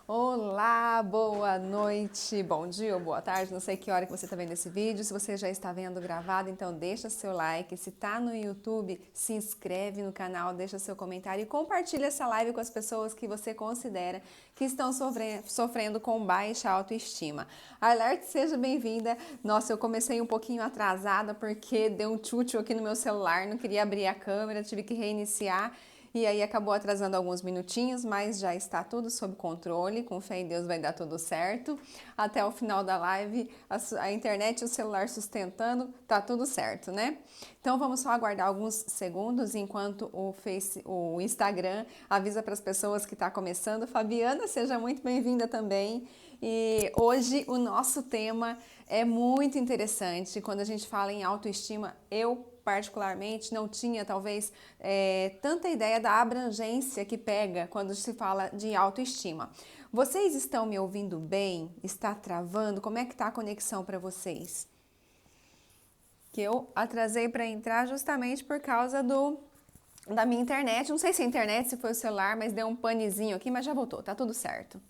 Olá, boa noite, bom dia ou boa tarde, não sei que hora que você está vendo esse vídeo. Se você já está vendo gravado, então deixa seu like. Se está no YouTube, se inscreve no canal, deixa seu comentário e compartilha essa live com as pessoas que você considera que estão sofrendo com baixa autoestima. Alert, seja bem-vinda. Nossa, eu comecei um pouquinho atrasada porque deu um tchutchu aqui no meu celular, não queria abrir a câmera, tive que reiniciar. E aí acabou atrasando alguns minutinhos, mas já está tudo sob controle. Com fé em Deus vai dar tudo certo. Até o final da live, a internet e o celular sustentando, tá tudo certo, né? Então vamos só aguardar alguns segundos enquanto o Instagram avisa para as pessoas que está começando. Fabiana, seja muito bem-vinda também. E hoje o nosso tema é muito interessante. Quando a gente fala em autoestima, eu particularmente não tinha talvez tanta ideia da abrangência que pega quando se fala de autoestima. Vocês estão me ouvindo bem? Está travando? Como é que está a conexão para vocês? Que eu atrasei para entrar justamente por causa da minha internet. Não sei se é a internet, se foi o celular, mas deu um panezinho aqui, mas já voltou, tá tudo certo.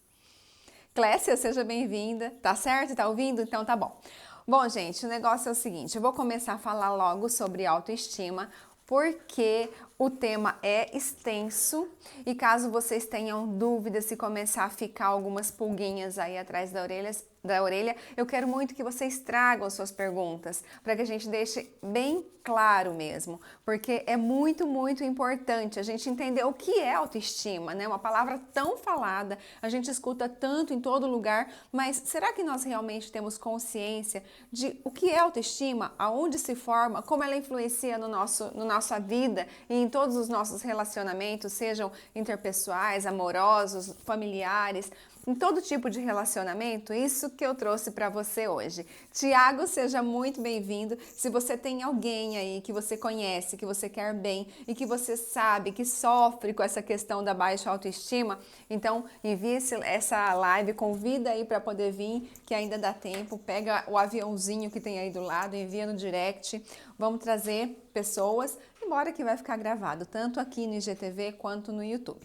Clécia, seja bem-vinda. Tá certo? Tá ouvindo? Então tá bom. Bom, gente, o negócio é o seguinte, eu vou começar a falar logo sobre autoestima, porque o tema é extenso e caso vocês tenham dúvidas, se começar a ficar algumas pulguinhas aí atrás da orelha, eu quero muito que vocês tragam suas perguntas para que a gente deixe bem claro mesmo, porque é muito, muito importante a gente entender o que é autoestima, né? Uma palavra tão falada, a gente escuta tanto em todo lugar, mas será que nós realmente temos consciência de o que é autoestima, aonde se forma, como ela influencia na nossa vida e em todos os nossos relacionamentos, sejam interpessoais, amorosos, familiares, em todo tipo de relacionamento? Isso que eu trouxe para você hoje. Tiago, seja muito bem-vindo. Se você tem alguém aí que você conhece, que você quer bem e que você sabe que sofre com essa questão da baixa autoestima, então envie essa live, convida aí para poder vir, que ainda dá tempo. Pega o aviãozinho que tem aí do lado, envia no direct. Vamos trazer pessoas, embora que vai ficar gravado, tanto aqui no IGTV quanto no YouTube.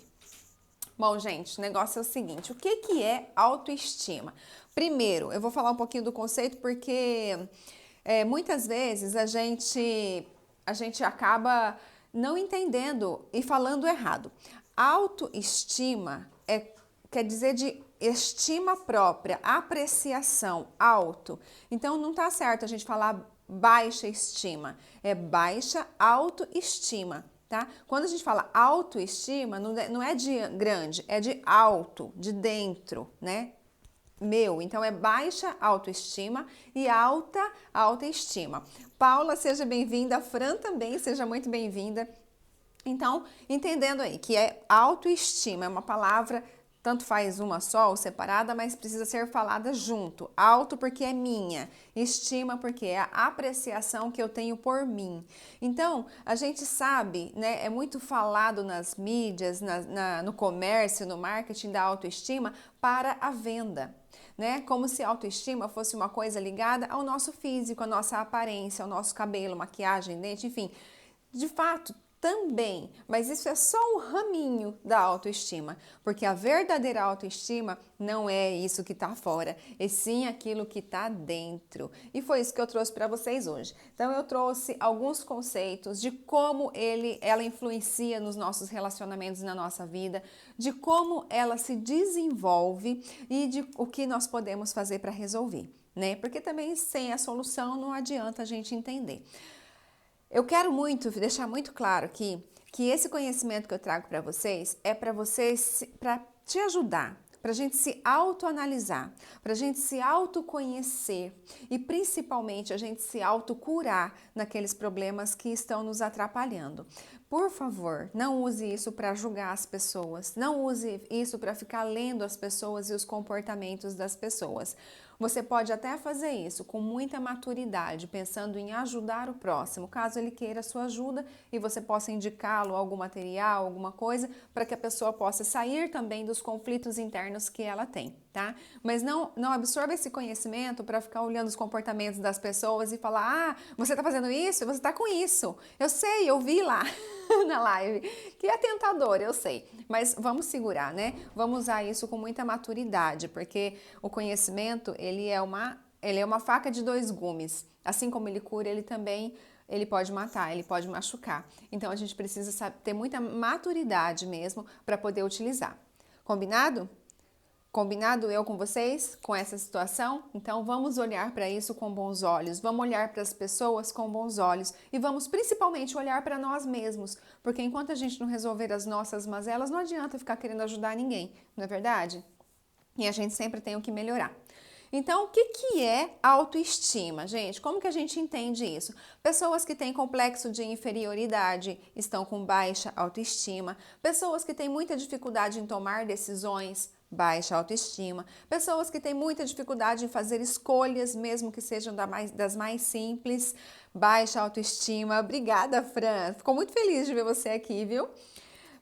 Bom, gente, o negócio é o seguinte, o que é autoestima? Primeiro, eu vou falar um pouquinho do conceito porque muitas vezes a gente acaba não entendendo e falando errado. Autoestima quer dizer de estima própria, apreciação, auto. Então não tá certo a gente falar baixa estima, é baixa autoestima. Tá? Quando a gente fala autoestima, não é de grande, é de alto, de dentro, né? Meu, então é baixa autoestima e alta autoestima. Paula, seja bem-vinda. Fran também, seja muito bem-vinda. Então, entendendo aí que é autoestima, é uma palavra, tanto faz uma só ou separada, mas precisa ser falada junto. Auto porque é minha, estima porque é a apreciação que eu tenho por mim. Então, a gente sabe, né, é muito falado nas mídias, no comércio, no marketing da autoestima para a venda. Né? Como se a autoestima fosse uma coisa ligada ao nosso físico, à nossa aparência, ao nosso cabelo, maquiagem, dente, enfim. De fato, também, mas isso é só um raminho da autoestima, porque a verdadeira autoestima não é isso que está fora, e sim aquilo que está dentro. E foi isso que eu trouxe para vocês hoje. Então eu trouxe alguns conceitos de como ela influencia nos nossos relacionamentos na nossa vida, de como ela se desenvolve e de o que nós podemos fazer para resolver, né? Porque também sem a solução não adianta a gente entender. Eu quero muito deixar muito claro aqui que esse conhecimento que eu trago para vocês é para te ajudar, para a gente se autoanalisar, para a gente se autoconhecer e principalmente a gente se autocurar naqueles problemas que estão nos atrapalhando. Por favor, não use isso para julgar as pessoas, não use isso para ficar lendo as pessoas e os comportamentos das pessoas. Você pode até fazer isso com muita maturidade, pensando em ajudar o próximo, caso ele queira a sua ajuda e você possa indicá-lo algum material, alguma coisa, para que a pessoa possa sair também dos conflitos internos que ela tem, tá? Mas não absorva esse conhecimento para ficar olhando os comportamentos das pessoas e falar, ah, você está fazendo isso, você está com isso. Eu sei, eu vi lá. na live, que é tentador, eu sei, mas vamos segurar, né? Vamos usar isso com muita maturidade, porque o conhecimento, ele é uma faca de dois gumes. Assim como ele cura, ele pode matar, ele pode machucar. Então a gente precisa ter muita maturidade mesmo para poder utilizar. Combinado? Combinado eu com vocês, com essa situação? Então vamos olhar para isso com bons olhos, vamos olhar para as pessoas com bons olhos e vamos principalmente olhar para nós mesmos, porque enquanto a gente não resolver as nossas mazelas, não adianta ficar querendo ajudar ninguém, não é verdade? E a gente sempre tem o que melhorar. Então, o que é autoestima, gente? Como que a gente entende isso? Pessoas que têm complexo de inferioridade estão com baixa autoestima. Pessoas que têm muita dificuldade em tomar decisões, baixa autoestima. Pessoas que têm muita dificuldade em fazer escolhas, mesmo que sejam das mais simples, baixa autoestima. Obrigada, Fran. Ficou muito feliz de ver você aqui, viu?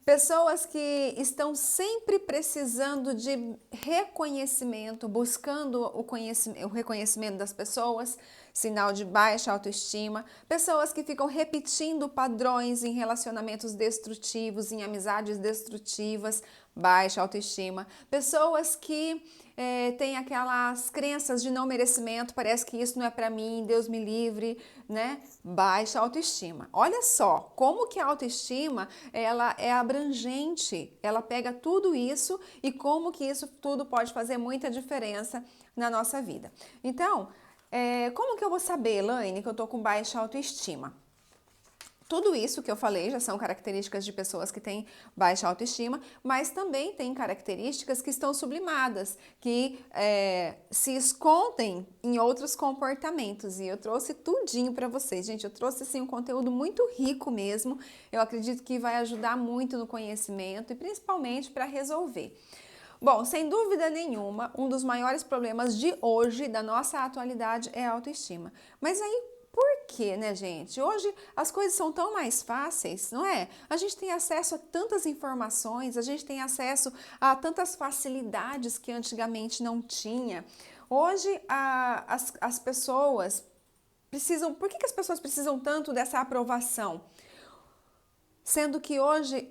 Pessoas que estão sempre precisando de reconhecimento, buscando o reconhecimento das pessoas, sinal de baixa autoestima. Pessoas que ficam repetindo padrões em relacionamentos destrutivos, em amizades destrutivas, baixa autoestima. Pessoas que têm aquelas crenças de não merecimento, parece que isso não é para mim, Deus me livre, né? Baixa autoestima. Olha só, como que a autoestima, ela é abrangente, ela pega tudo isso e como que isso tudo pode fazer muita diferença na nossa vida. Então, como que eu vou saber, Elaine, que eu tô com baixa autoestima? Tudo isso que eu falei já são características de pessoas que têm baixa autoestima, mas também tem características que estão sublimadas, que se escondem em outros comportamentos. E eu trouxe tudinho para vocês, gente. Eu trouxe assim, um conteúdo muito rico mesmo. Eu acredito que vai ajudar muito no conhecimento e principalmente para resolver. Bom, sem dúvida nenhuma, um dos maiores problemas de hoje, da nossa atualidade, é a autoestima. Mas aí, por quê, né, gente? Hoje as coisas são tão mais fáceis, não é? A gente tem acesso a tantas informações, a gente tem acesso a tantas facilidades que antigamente não tinha. Hoje as pessoas precisam... Por que as pessoas precisam tanto dessa aprovação? Sendo que hoje,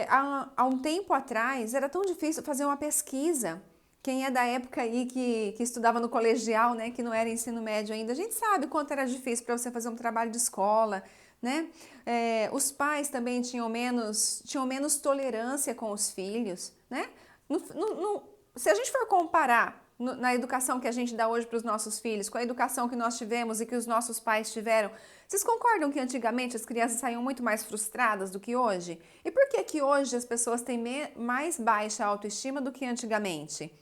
há um tempo atrás, era tão difícil fazer uma pesquisa. Quem é da época aí que estudava no colegial, né, que não era ensino médio ainda, a gente sabe quanto era difícil para você fazer um trabalho de escola, né? Os pais também tinham menos tolerância com os filhos, né? Se a gente for comparar na educação que a gente dá hoje para os nossos filhos, com a educação que nós tivemos e que os nossos pais tiveram, vocês concordam que antigamente as crianças saíam muito mais frustradas do que hoje? E por que hoje as pessoas têm mais baixa autoestima do que antigamente?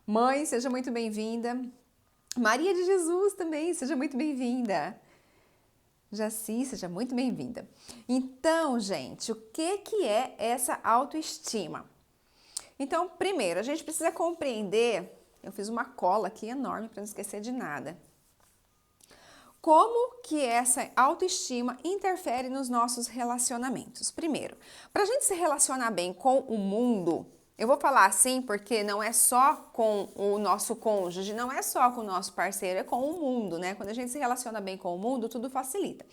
Mãe, seja muito bem-vinda. Maria de Jesus também, seja muito bem-vinda. Jaci, seja muito bem-vinda. Então, gente, o que é essa autoestima? Então, primeiro, a gente precisa compreender, eu fiz uma cola aqui enorme para não esquecer de nada. Como que essa autoestima interfere nos nossos relacionamentos? Primeiro, para a gente se relacionar bem com o mundo, eu vou falar assim porque não é só com o nosso cônjuge, não é só com o nosso parceiro, é com o mundo, né? Quando a gente se relaciona bem com o mundo, tudo facilita.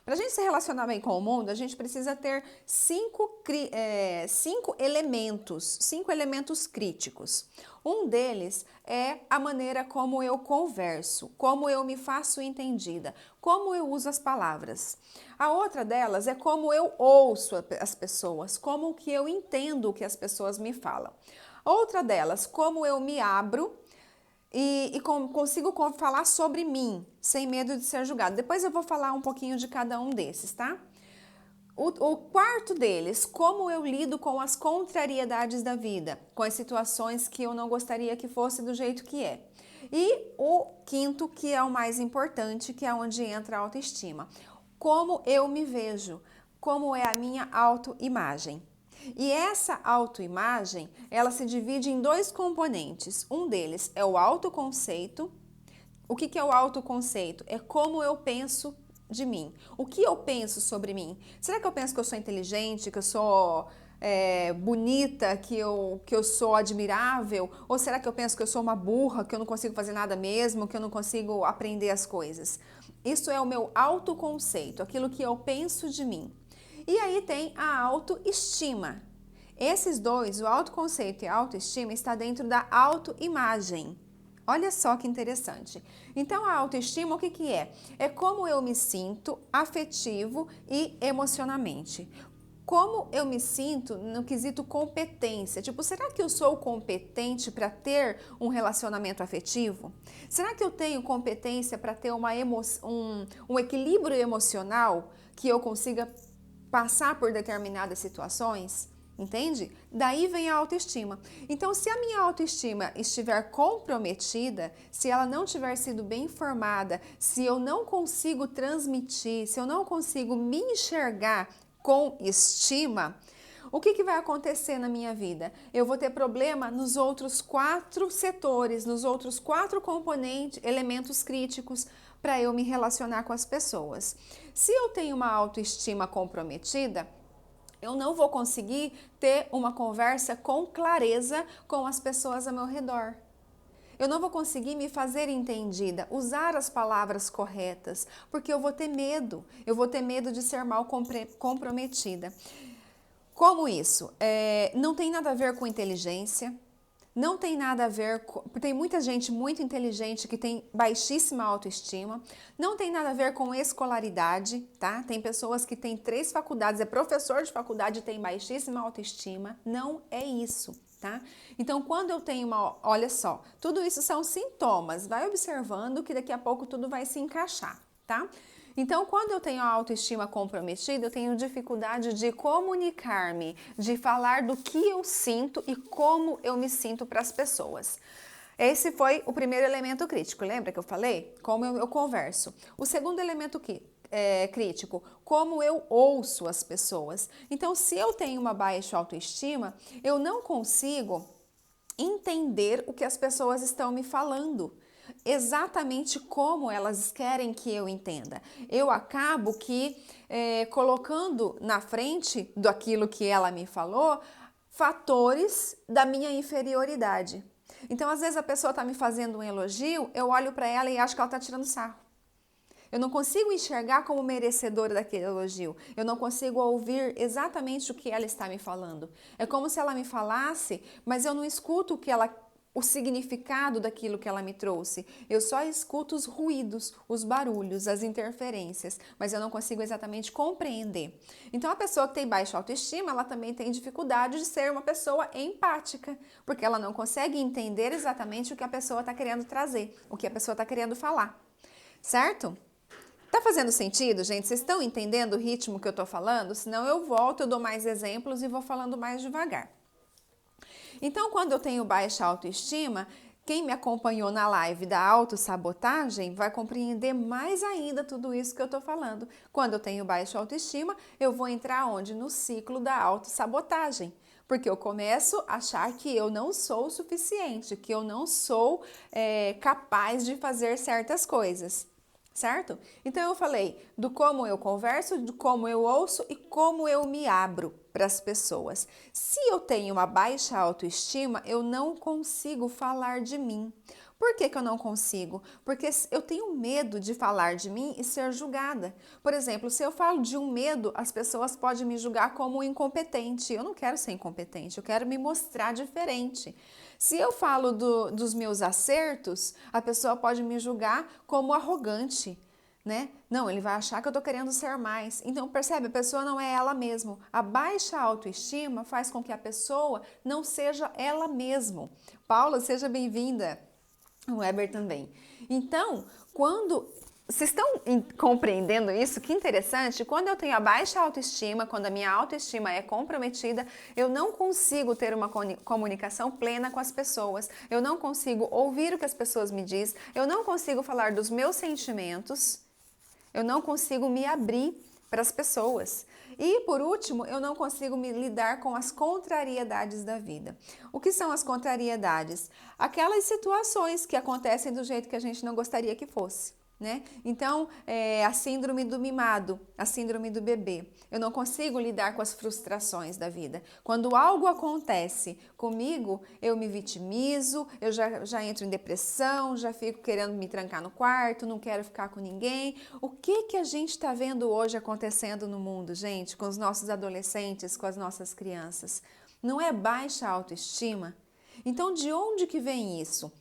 Para a gente se relacionar bem com o mundo, a gente precisa ter cinco elementos críticos. Um deles é a maneira como eu converso, como eu me faço entendida, como eu uso as palavras. A outra delas é como eu ouço as pessoas, como que eu entendo o que as pessoas me falam. Outra delas, como eu me abro e consigo falar sobre mim, sem medo de ser julgado. Depois eu vou falar um pouquinho de cada um desses, tá? O quarto deles, como eu lido com as contrariedades da vida, com as situações que eu não gostaria que fosse do jeito que é. E o quinto, que é o mais importante, que é onde entra a autoestima. Como eu me vejo, como é a minha autoimagem. E essa autoimagem, ela se divide em dois componentes. Um deles é o autoconceito. O que é o autoconceito? É como eu penso de mim. O que eu penso sobre mim? Será que eu penso que eu sou inteligente, que eu sou bonita, que eu sou admirável? Ou será que eu penso que eu sou uma burra, que eu não consigo fazer nada mesmo, que eu não consigo aprender as coisas? Isso é o meu autoconceito, aquilo que eu penso de mim. E aí tem a autoestima. Esses dois, o autoconceito e a autoestima, está dentro da autoimagem. Olha só que interessante. Então, a autoestima, o que que é? É como eu me sinto afetivo e emocionalmente. Como eu me sinto no quesito competência? Tipo, será que eu sou competente para ter um relacionamento afetivo? Será que eu tenho competência para ter um equilíbrio emocional que eu consiga passar por determinadas situações? Entende? Daí vem a autoestima. Então, se a minha autoestima estiver comprometida, se ela não tiver sido bem informada, se eu não consigo transmitir, se eu não consigo me enxergar com estima, o que vai acontecer na minha vida? Eu vou ter problema nos outros 4 setores, nos outros 4 componentes, elementos críticos para eu me relacionar com as pessoas. Se eu tenho uma autoestima comprometida, eu não vou conseguir ter uma conversa com clareza com as pessoas ao meu redor. Eu não vou conseguir me fazer entendida, usar as palavras corretas, porque eu vou ter medo. Eu vou ter medo de ser mal comprometida. Como isso? Não tem nada a ver com inteligência. Não tem nada a ver com... Tem muita gente muito inteligente que tem baixíssima autoestima. Não tem nada a ver com escolaridade, tá? Tem pessoas que têm 3 faculdades, é professor de faculdade e tem baixíssima autoestima. Não é isso, tá? Então, quando eu tenho uma... Olha só, tudo isso são sintomas. Vai observando que daqui a pouco tudo vai se encaixar, tá? Então, quando eu tenho a autoestima comprometida, eu tenho dificuldade de comunicar-me, de falar do que eu sinto e como eu me sinto para as pessoas. Esse foi o primeiro elemento crítico, lembra que eu falei? Como eu converso. O segundo elemento crítico, como eu ouço as pessoas. Então, se eu tenho uma baixa autoestima, eu não consigo entender o que as pessoas estão me falando. Exatamente como elas querem que eu entenda. Eu acabo colocando na frente daquilo que ela me falou fatores da minha inferioridade. Então, às vezes a pessoa está me fazendo um elogio, eu olho para ela e acho que ela está tirando sarro. Eu não consigo enxergar como merecedora daquele elogio. Eu não consigo ouvir exatamente o que ela está me falando. É como se ela me falasse, mas eu não escuto o significado daquilo que ela me trouxe. Eu só escuto os ruídos, os barulhos, as interferências, mas eu não consigo exatamente compreender. Então, a pessoa que tem baixa autoestima, ela também tem dificuldade de ser uma pessoa empática, porque ela não consegue entender exatamente o que a pessoa está querendo trazer, o que a pessoa está querendo falar. Certo? Tá fazendo sentido, gente? Vocês estão entendendo o ritmo que eu tô falando? Senão eu volto, eu dou mais exemplos e vou falando mais devagar. Então, quando eu tenho baixa autoestima, quem me acompanhou na live da autossabotagem vai compreender mais ainda tudo isso que eu tô falando. Quando eu tenho baixa autoestima, eu vou entrar onde? No ciclo da autossabotagem. Porque eu começo a achar que eu não sou o suficiente, que eu não sou capaz de fazer certas coisas. Certo? Então eu falei do como eu converso, do como eu ouço e como eu me abro para as pessoas. Se eu tenho uma baixa autoestima, eu não consigo falar de mim. Por que eu não consigo? Porque eu tenho medo de falar de mim e ser julgada. Por exemplo, se eu falo de um medo, as pessoas podem me julgar como incompetente. Eu não quero ser incompetente, eu quero me mostrar diferente. Se eu falo dos meus acertos, a pessoa pode me julgar como arrogante, né? Não, ele vai achar que eu tô querendo ser mais. Então, percebe? A pessoa não é ela mesma. A baixa autoestima faz com que a pessoa não seja ela mesma. Paula, seja bem-vinda. O Weber também. Então, vocês estão compreendendo isso? Que interessante. Quando eu tenho a baixa autoestima, quando a minha autoestima é comprometida, eu não consigo ter uma comunicação plena com as pessoas. Eu não consigo ouvir o que as pessoas me dizem. Eu não consigo falar dos meus sentimentos. Eu não consigo me abrir para as pessoas. E, por último, eu não consigo me lidar com as contrariedades da vida. O que são as contrariedades? Aquelas situações que acontecem do jeito que a gente não gostaria que fosse. né? Então, a síndrome do mimado, a síndrome do bebê. Eu não consigo lidar com as frustrações da vida. Quando algo acontece comigo, eu me vitimizo, eu já entro em depressão, já fico querendo me trancar no quarto, não quero ficar com ninguém. O que a gente está vendo hoje acontecendo no mundo, gente, com os nossos adolescentes, com as nossas crianças? Não é baixa autoestima? Então, de onde que vem isso?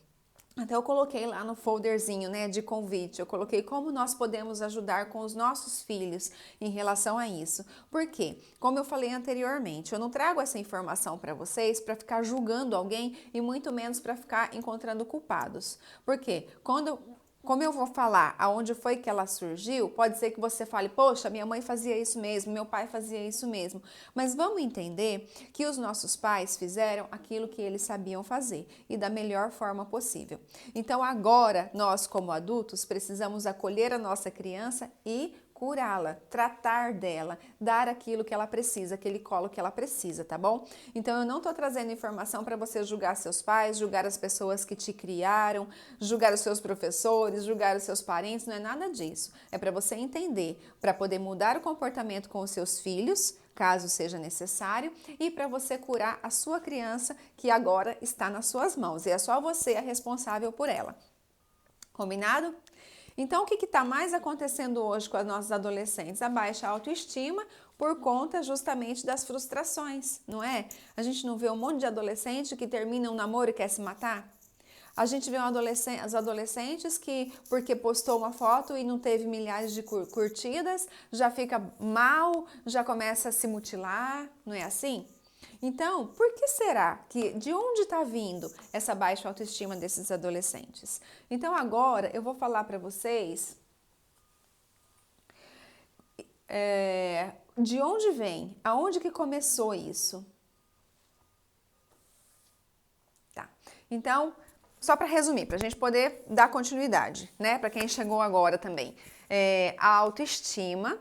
Até eu coloquei lá no folderzinho, né, de convite, eu coloquei como nós podemos ajudar com os nossos filhos em relação a isso. Por quê? Como eu falei anteriormente, eu não trago essa informação para vocês para ficar julgando alguém e muito menos para ficar encontrando culpados. Por quê? Como eu vou falar aonde foi que ela surgiu, pode ser que você fale, poxa, minha mãe fazia isso mesmo, meu pai fazia isso mesmo. Mas vamos entender que os nossos pais fizeram aquilo que eles sabiam fazer e da melhor forma possível. Então agora, nós como adultos, precisamos acolher a nossa criança e curá-la, tratar dela, dar aquilo que ela precisa, aquele colo que ela precisa, tá bom? Então eu não tô trazendo informação para você julgar seus pais, julgar as pessoas que te criaram, julgar os seus professores, julgar os seus parentes, não é nada disso. É para você entender, para poder mudar o comportamento com os seus filhos, caso seja necessário, e para você curar a sua criança que agora está nas suas mãos e é só você a responsável por ela. Combinado? Então, o que está mais acontecendo hoje com os nossos adolescentes? A baixa autoestima por conta justamente das frustrações, não é? A gente não vê um monte de adolescente que termina um namoro e quer se matar? A gente vê os adolescentes que, porque postou uma foto e não teve milhares de curtidas, já fica mal, já começa a se mutilar, não é assim? Então, por que será que, de onde está vindo essa baixa autoestima desses adolescentes? Então, agora eu vou falar para vocês de onde vem, aonde que começou isso. Tá, então, só para resumir, para a gente poder dar continuidade, né, para quem chegou agora também. A autoestima,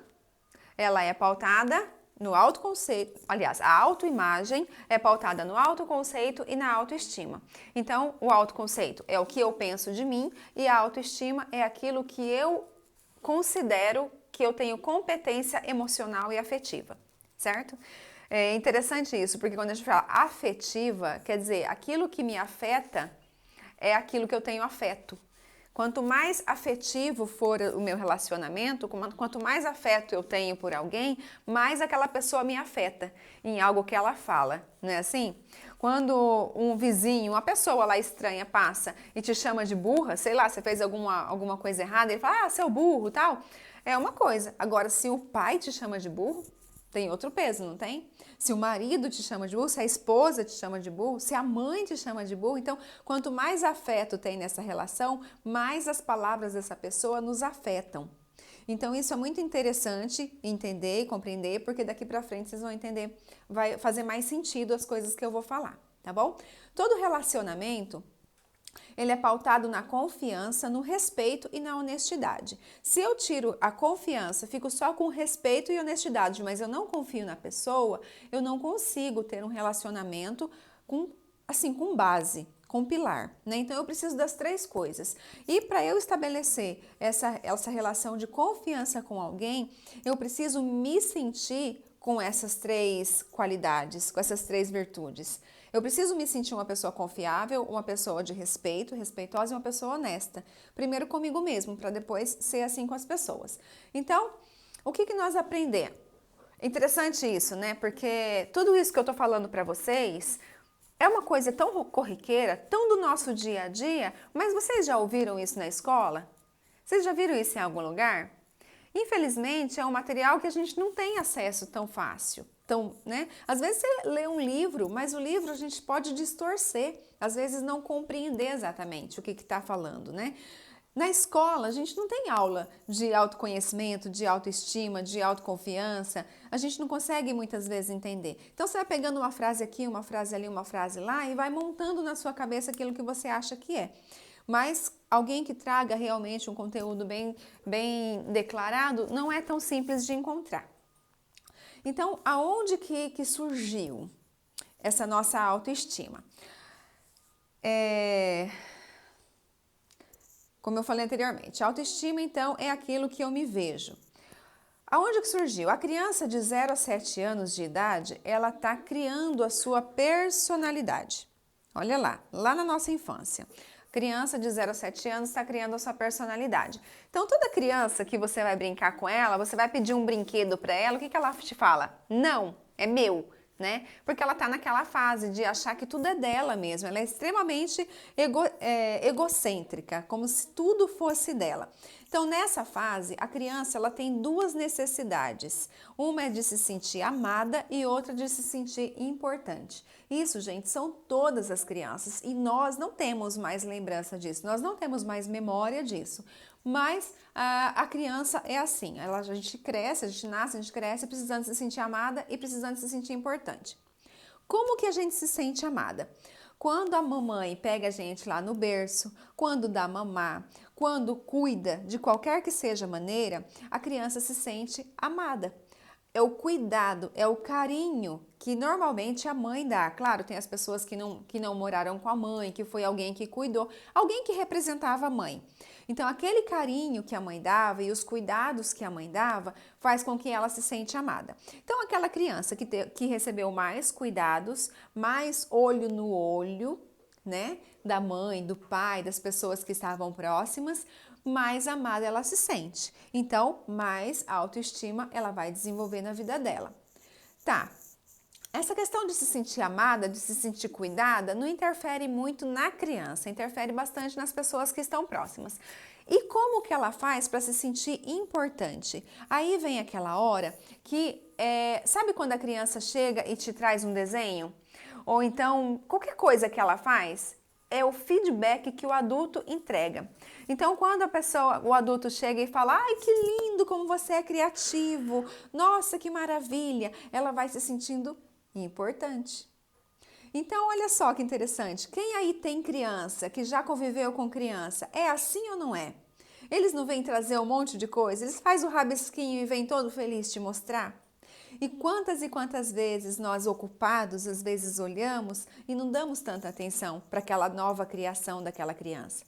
ela é pautada no autoconceito, aliás, a autoimagem é pautada no autoconceito e na autoestima. Então, o autoconceito é o que eu penso de mim e a autoestima é aquilo que eu considero que eu tenho competência emocional e afetiva, certo? É interessante isso, porque quando a gente fala afetiva, quer dizer, aquilo que me afeta é aquilo que eu tenho afeto. Quanto mais afetivo for o meu relacionamento, quanto mais afeto eu tenho por alguém, mais aquela pessoa me afeta em algo que ela fala, não é assim? Quando um vizinho, uma pessoa lá estranha passa e te chama de burra, sei lá, você fez alguma coisa errada, ele fala, seu burro, tal, é uma coisa. Agora, se o pai te chama de burro, tem outro peso, não tem? Se o marido te chama de burro, se a esposa te chama de burro, se a mãe te chama de burro, então quanto mais afeto tem nessa relação, mais as palavras dessa pessoa nos afetam. Então isso é muito interessante entender e compreender, porque daqui para frente vocês vão entender, vai fazer mais sentido as coisas que eu vou falar, tá bom? Todo relacionamento ele é pautado na confiança, no respeito e na honestidade. Se eu tiro a confiança, fico só com respeito e honestidade, mas eu não confio na pessoa, eu não consigo ter um relacionamento com base, com pilar, né? Então eu preciso das três coisas. E para eu estabelecer essa relação de confiança com alguém, eu preciso me sentir com essas três qualidades, com essas três virtudes. Eu preciso me sentir uma pessoa confiável, uma pessoa de respeito, respeitosa e uma pessoa honesta. Primeiro comigo mesmo, para depois ser assim com as pessoas. Então, o que nós aprendemos? Interessante isso, né? Porque tudo isso que eu tô falando para vocês é uma coisa tão corriqueira, tão do nosso dia a dia, mas vocês já ouviram isso na escola? Vocês já viram isso em algum lugar? Infelizmente, é um material que a gente não tem acesso tão fácil. Então, né? Às vezes você lê um livro, mas o livro a gente pode distorcer, às vezes não compreender exatamente o que está falando, né? Na escola, a gente não tem aula de autoconhecimento, de autoestima, de autoconfiança. A gente não consegue muitas vezes entender. Então, você vai pegando uma frase aqui, uma frase ali, uma frase lá e vai montando na sua cabeça aquilo que você acha que é. Mas alguém que traga realmente um conteúdo bem declarado não é tão simples de encontrar. Então, aonde que surgiu essa nossa autoestima? como eu falei anteriormente, autoestima, então, é aquilo que eu me vejo. Aonde que surgiu? A criança de 0 a 7 anos de idade, ela está criando a sua personalidade. Olha lá na nossa infância. Criança de 0 a 7 anos está criando a sua personalidade. Então, toda criança que você vai brincar com ela, você vai pedir um brinquedo para ela, o que ela te fala? Não, é meu. Né? Porque ela está naquela fase de achar que tudo é dela mesmo, ela é extremamente egocêntrica, como se tudo fosse dela. Então, nessa fase, a criança ela tem duas necessidades. Uma é de se sentir amada e outra de se sentir importante. Isso, gente, são todas as crianças e nós não temos mais lembrança disso, nós não temos mais memória disso. Mas a criança é assim, a gente cresce, a gente nasce, a gente cresce precisando se sentir amada e precisando se sentir importante. Como que a gente se sente amada? Quando a mamãe pega a gente lá no berço, quando dá mamar, quando cuida de qualquer que seja a maneira, a criança se sente amada. É o cuidado, é o carinho que normalmente a mãe dá. Claro, tem as pessoas que não moraram com a mãe, que foi alguém que cuidou, alguém que representava a mãe. Então, aquele carinho que a mãe dava e os cuidados que a mãe dava faz com que ela se sente amada. Então, aquela criança que recebeu mais cuidados, mais olho no olho, né, da mãe, do pai, das pessoas que estavam próximas, mais amada ela se sente. Então, mais autoestima ela vai desenvolver na vida dela. Tá, essa questão de se sentir amada, de se sentir cuidada, não interfere muito na criança, interfere bastante nas pessoas que estão próximas. E como que ela faz para se sentir importante? Aí vem aquela hora que, sabe quando a criança chega e te traz um desenho? Ou então, qualquer coisa que ela faz, é o feedback que o adulto entrega. Então, quando o adulto chega e fala, ai, que lindo como você é criativo, nossa, que maravilha, ela vai se sentindo importante. Então, olha só que interessante, quem aí tem criança, que já conviveu com criança, é assim ou não é? Eles não vêm trazer um monte de coisa, eles fazem o rabisquinho e vêm todo feliz te mostrar? E quantas vezes nós ocupados, às vezes olhamos e não damos tanta atenção para aquela nova criação daquela criança.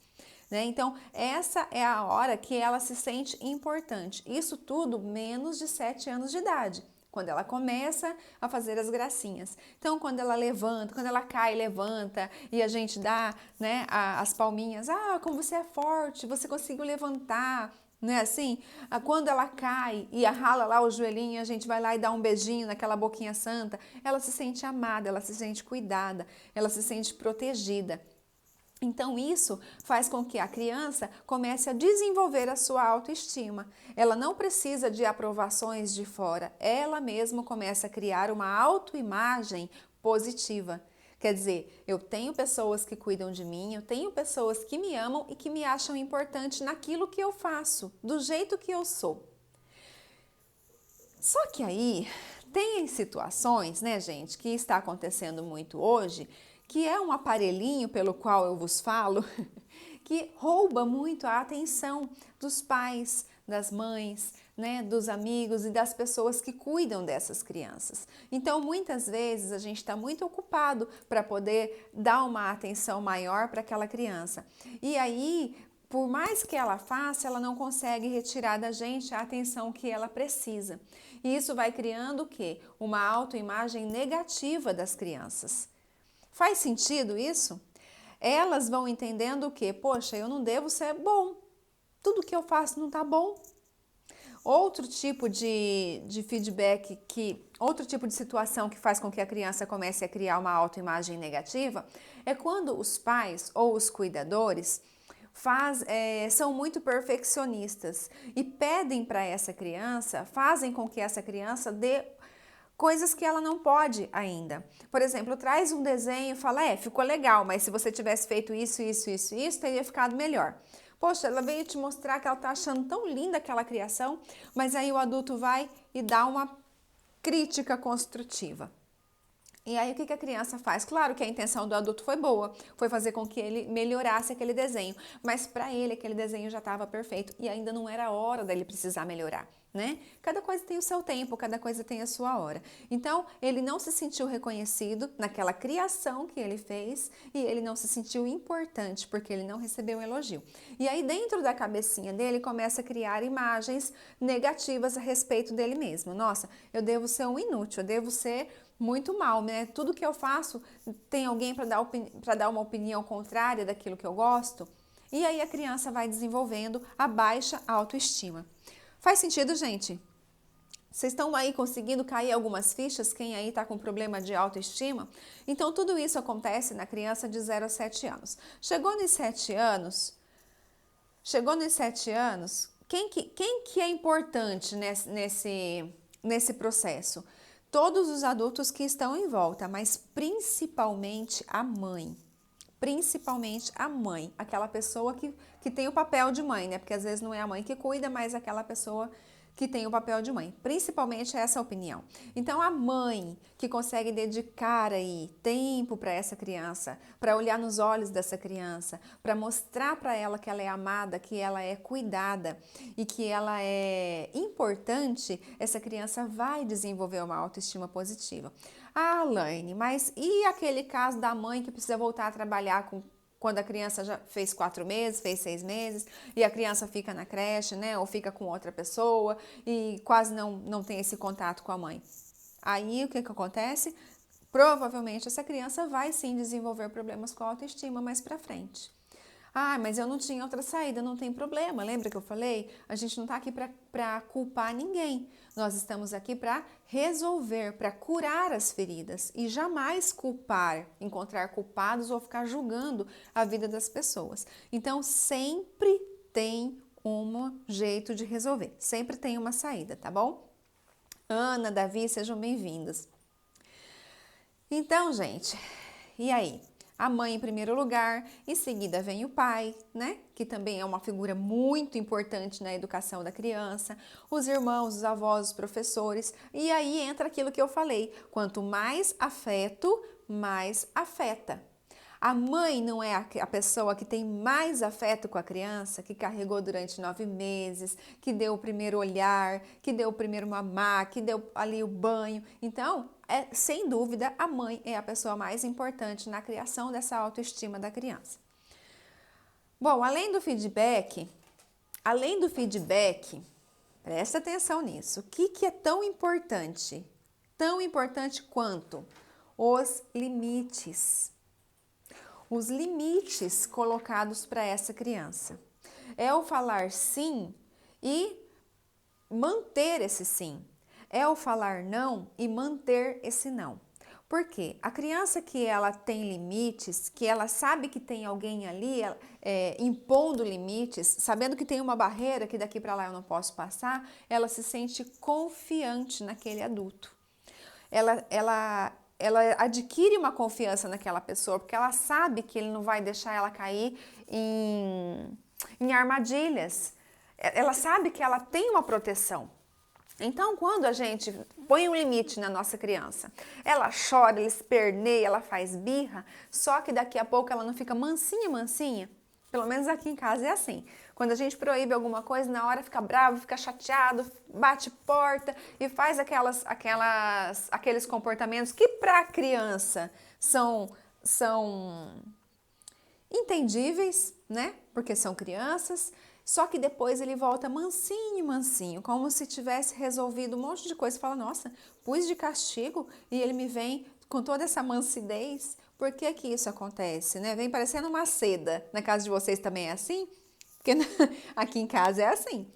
Né? Então, essa é a hora que ela se sente importante. Isso tudo menos de 7 anos de idade, quando ela começa a fazer as gracinhas. Então, quando ela levanta, quando ela cai, levanta e a gente dá, né, as palminhas. Ah, como você é forte, você conseguiu levantar. Não é assim? Quando ela cai e rala lá o joelhinho, a gente vai lá e dá um beijinho naquela boquinha santa, ela se sente amada, ela se sente cuidada, ela se sente protegida. Então, isso faz com que a criança comece a desenvolver a sua autoestima. Ela não precisa de aprovações de fora, ela mesma começa a criar uma autoimagem positiva. Quer dizer, eu tenho pessoas que cuidam de mim, eu tenho pessoas que me amam e que me acham importante naquilo que eu faço, do jeito que eu sou. Só que aí tem situações, né, gente, que está acontecendo muito hoje, que é um aparelhinho pelo qual eu vos falo, que rouba muito a atenção dos pais, das mães, né, dos amigos e das pessoas que cuidam dessas crianças. Então, muitas vezes a gente está muito ocupado para poder dar uma atenção maior para aquela criança. E aí, por mais que ela faça, ela não consegue retirar da gente a atenção que ela precisa. E isso vai criando o quê? Uma autoimagem negativa das crianças. Faz sentido isso? Elas vão entendendo o quê? Poxa, eu não devo ser bom. Tudo que eu faço não está bom. Outro tipo de feedback, outro tipo de situação que faz com que a criança comece a criar uma autoimagem negativa é quando os pais ou os cuidadores são muito perfeccionistas e pedem para essa criança, fazem com que essa criança dê coisas que ela não pode ainda. Por exemplo, traz um desenho e fala, ficou legal, mas se você tivesse feito isso, teria ficado melhor. Poxa, ela veio te mostrar que ela tá achando tão linda aquela criação, mas aí o adulto vai e dá uma crítica construtiva. E aí o que a criança faz? Claro que a intenção do adulto foi boa, foi fazer com que ele melhorasse aquele desenho, mas para ele aquele desenho já estava perfeito e ainda não era hora dele precisar melhorar. né? Cada coisa tem o seu tempo, cada coisa tem a sua hora. Então, ele não se sentiu reconhecido naquela criação que ele fez e ele não se sentiu importante porque ele não recebeu um elogio. E aí, dentro da cabecinha dele, começa a criar imagens negativas a respeito dele mesmo. Nossa, eu devo ser um inútil, eu devo ser muito mal, né? Tudo que eu faço tem alguém para dar uma opinião contrária daquilo que eu gosto. E aí a criança vai desenvolvendo a baixa autoestima. Faz sentido, gente? Vocês estão aí conseguindo cair algumas fichas? Quem aí está com problema de autoestima? Então, tudo isso acontece na criança de 0 a 7 anos. Chegou nos 7 anos, quem que é importante nesse processo? Todos os adultos que estão em volta, mas principalmente a mãe. Principalmente a mãe, aquela pessoa que tem o papel de mãe, né? Porque às vezes não é a mãe que cuida, mas aquela pessoa que tem o papel de mãe. Principalmente essa opinião. Então, a mãe que consegue dedicar aí tempo para essa criança, para olhar nos olhos dessa criança, para mostrar para ela que ela é amada, que ela é cuidada e que ela é importante, essa criança vai desenvolver uma autoestima positiva. Ah, Laine, mas e aquele caso da mãe que precisa voltar a trabalhar quando a criança já fez 4 meses, fez 6 meses, e a criança fica na creche, né? Ou fica com outra pessoa e quase não tem esse contato com a mãe. Aí o que acontece? Provavelmente essa criança vai sim desenvolver problemas com a autoestima mais pra frente. Ah, mas eu não tinha outra saída, não tem problema. Lembra que eu falei? A gente não está aqui para culpar ninguém. Nós estamos aqui para resolver, para curar as feridas e jamais culpar, encontrar culpados ou ficar julgando a vida das pessoas. Então, sempre tem um jeito de resolver, sempre tem uma saída, tá bom? Ana, Davi, sejam bem-vindos. Então, gente, e aí? A mãe em primeiro lugar, em seguida vem o pai, né? Que também é uma figura muito importante na educação da criança, os irmãos, os avós, os professores, e aí entra aquilo que eu falei, quanto mais afeto, mais afeta. A mãe não é a pessoa que tem mais afeto com a criança, que carregou durante 9 meses, que deu o primeiro olhar, que deu o primeiro mamar, que deu ali o banho. Então, sem dúvida, a mãe é a pessoa mais importante na criação dessa autoestima da criança. Bom, além do feedback, presta atenção nisso. O que é tão importante? Tão importante quanto os limites. Os limites colocados para essa criança. É o falar sim e manter esse sim. É o falar não e manter esse não. Por quê? A criança que ela tem limites, que ela sabe que tem alguém ali impondo limites, sabendo que tem uma barreira que daqui para lá eu não posso passar, ela se sente confiante naquele adulto. Ela adquire uma confiança naquela pessoa, porque ela sabe que ele não vai deixar ela cair em armadilhas. Ela sabe que ela tem uma proteção. Então, quando a gente põe um limite na nossa criança, ela chora, ela esperneia, ela faz birra, só que daqui a pouco ela não fica mansinha. Pelo menos aqui em casa é assim. Quando a gente proíbe alguma coisa, na hora fica bravo, fica chateado, bate porta e faz aqueles comportamentos que para a criança são entendíveis, né? Porque são crianças. Só que depois ele volta mansinho, como se tivesse resolvido um monte de coisa. Fala, nossa, pus de castigo e ele me vem com toda essa mansidez. Por que que isso acontece, né? Vem parecendo uma seda. Na casa de vocês também é assim? Porque aqui em casa é assim.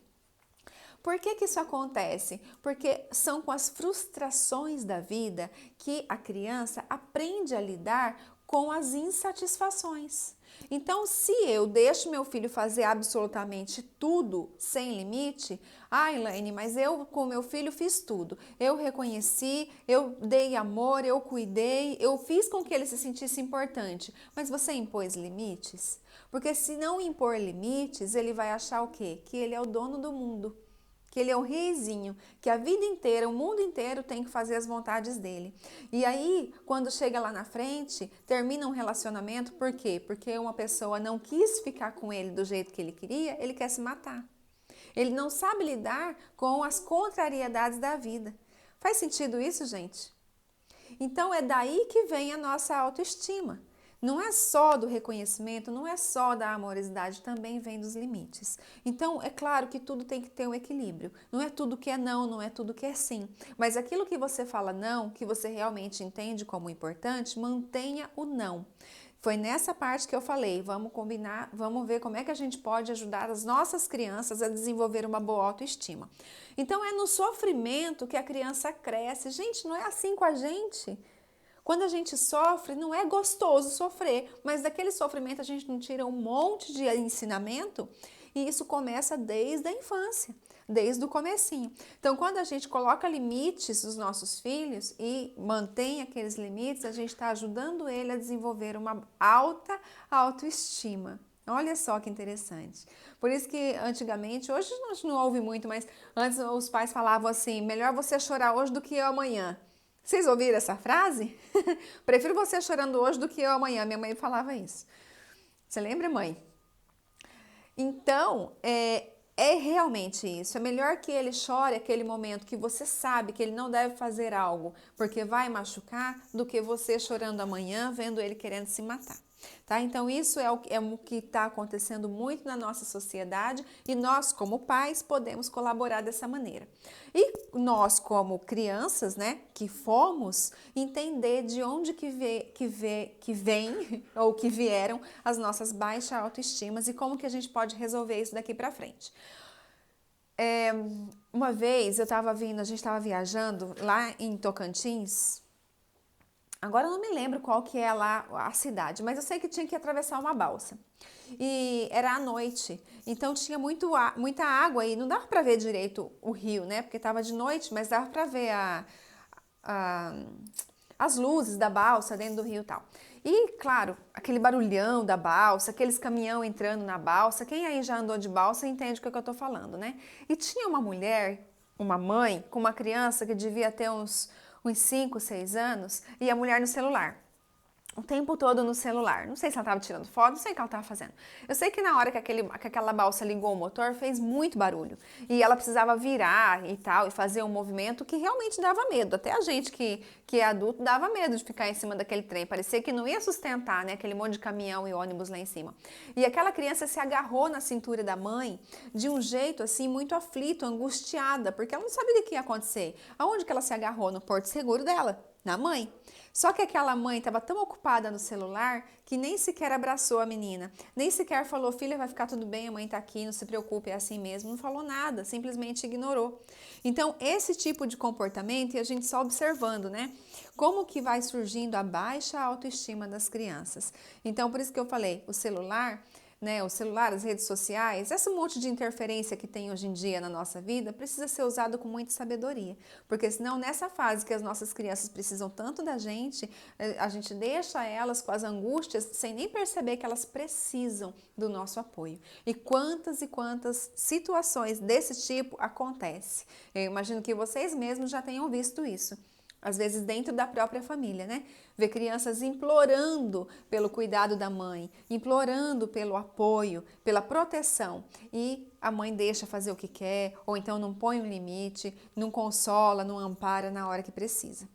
Por que que isso acontece? Porque são com as frustrações da vida que a criança aprende a lidar com as insatisfações. Então, se eu deixo meu filho fazer absolutamente tudo sem limite, Elaine, mas eu com meu filho fiz tudo. Eu reconheci, eu dei amor, eu cuidei, eu fiz com que ele se sentisse importante. Mas você impôs limites? Porque se não impor limites, ele vai achar o quê? Que ele é o dono do mundo. Que ele é o reizinho, que a vida inteira, o mundo inteiro tem que fazer as vontades dele. E aí, quando chega lá na frente, termina um relacionamento, por quê? Porque uma pessoa não quis ficar com ele do jeito que ele queria, ele quer se matar. Ele não sabe lidar com as contrariedades da vida. Faz sentido isso, gente? Então é daí que vem a nossa autoestima. Não é só do reconhecimento, não é só da amorosidade, também vem dos limites. Então, é claro que tudo tem que ter um equilíbrio. Não é tudo que é não, não é tudo que é sim. Mas aquilo que você fala não, que você realmente entende como importante, mantenha o não. Foi nessa parte que eu falei, vamos combinar, vamos ver como é que a gente pode ajudar as nossas crianças a desenvolver uma boa autoestima. Então, é no sofrimento que a criança cresce. Gente, não é assim com a gente. Quando a gente sofre, não é gostoso sofrer, mas daquele sofrimento a gente não tira um monte de ensinamento e isso começa desde a infância, desde o comecinho. Então, quando a gente coloca limites nos nossos filhos e mantém aqueles limites, a gente está ajudando ele a desenvolver uma alta autoestima. Olha só que interessante. Por isso que antigamente, hoje a gente não ouve muito, mas antes os pais falavam assim, melhor você chorar hoje do que eu amanhã. Vocês ouviram essa frase? Prefiro você chorando hoje do que eu amanhã. Minha mãe falava isso. Você lembra, mãe? Então, é realmente isso. É melhor que ele chore aquele momento que você sabe que ele não deve fazer algo porque vai machucar, do que você chorando amanhã, vendo ele querendo se matar. Tá? Então, isso é o que está acontecendo muito na nossa sociedade e nós, como pais, podemos colaborar dessa maneira. E nós, como crianças, né, que fomos, entender de onde que vem ou que vieram as nossas baixas autoestimas e como que a gente pode resolver isso daqui para frente. Uma vez a gente estava viajando lá em Tocantins. Agora eu não me lembro qual que é lá a cidade, mas eu sei que tinha que atravessar uma balsa. E era à noite, então tinha muita água e não dava para ver direito o rio, né? Porque estava de noite, mas dava para ver as luzes da balsa dentro do rio e tal. E, claro, aquele barulhão da balsa, aqueles caminhão entrando na balsa, quem aí já andou de balsa entende o que eu estou falando, né? E tinha uma mulher, uma mãe, com uma criança que devia ter uns 5, 6 anos, e a mulher no celular. O tempo todo no celular. Não sei se ela estava tirando foto, não sei o que ela estava fazendo. Eu sei que na hora que aquela balsa ligou o motor, fez muito barulho. E ela precisava virar e tal, e fazer um movimento que realmente dava medo. Até a gente que é adulto dava medo de ficar em cima daquele trem. Parecia que não ia sustentar, né? Aquele monte de caminhão e ônibus lá em cima. E aquela criança se agarrou na cintura da mãe de um jeito assim, muito aflito, angustiada, porque ela não sabia o que ia acontecer. Aonde que ela se agarrou? No porto seguro dela, na mãe. Só que aquela mãe estava tão ocupada no celular que nem sequer abraçou a menina, nem sequer falou, filha, vai ficar tudo bem, a mãe está aqui, não se preocupe, é assim mesmo. Não falou nada, simplesmente ignorou. Então, esse tipo de comportamento, e a gente só observando, né? Como que vai surgindo a baixa autoestima das crianças. Então, por isso que eu falei, o celular, as redes sociais, esse monte de interferência que tem hoje em dia na nossa vida precisa ser usado com muita sabedoria, porque senão nessa fase que as nossas crianças precisam tanto da gente, a gente deixa elas com as angústias sem nem perceber que elas precisam do nosso apoio. E quantas situações desse tipo acontecem? Eu imagino que vocês mesmos já tenham visto isso. Às vezes dentro da própria família, né? Ver crianças implorando pelo cuidado da mãe, implorando pelo apoio, pela proteção, e a mãe deixa fazer o que quer, ou então não põe um limite, não consola, não ampara na hora que precisa.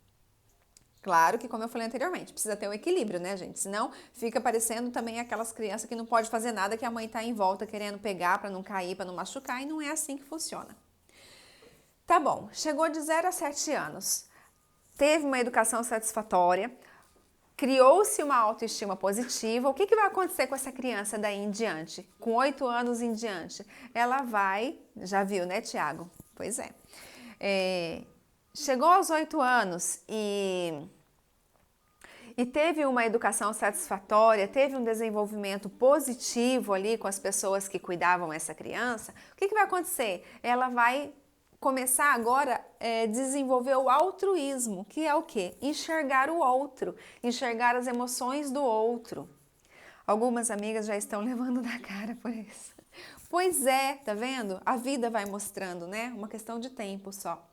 Claro que, como eu falei anteriormente, precisa ter um equilíbrio, né, gente? Senão fica parecendo também aquelas crianças que não pode fazer nada, que a mãe tá em volta querendo pegar para não cair, para não machucar, e não é assim que funciona. Tá bom, chegou de 0 a 7 anos. Teve uma educação satisfatória, criou-se uma autoestima positiva. O que vai acontecer com essa criança daí em diante? Com 8 anos em diante? Ela vai... Já viu, né, Tiago? Pois é. Chegou aos 8 anos e teve uma educação satisfatória, teve um desenvolvimento positivo ali com as pessoas que cuidavam dessa criança. O que vai acontecer? Ela vai começar agora a desenvolver o altruísmo, que é o quê? Enxergar o outro, enxergar as emoções do outro. Algumas amigas já estão levando na cara por isso. Pois é, tá vendo? A vida vai mostrando, né? Uma questão de tempo só.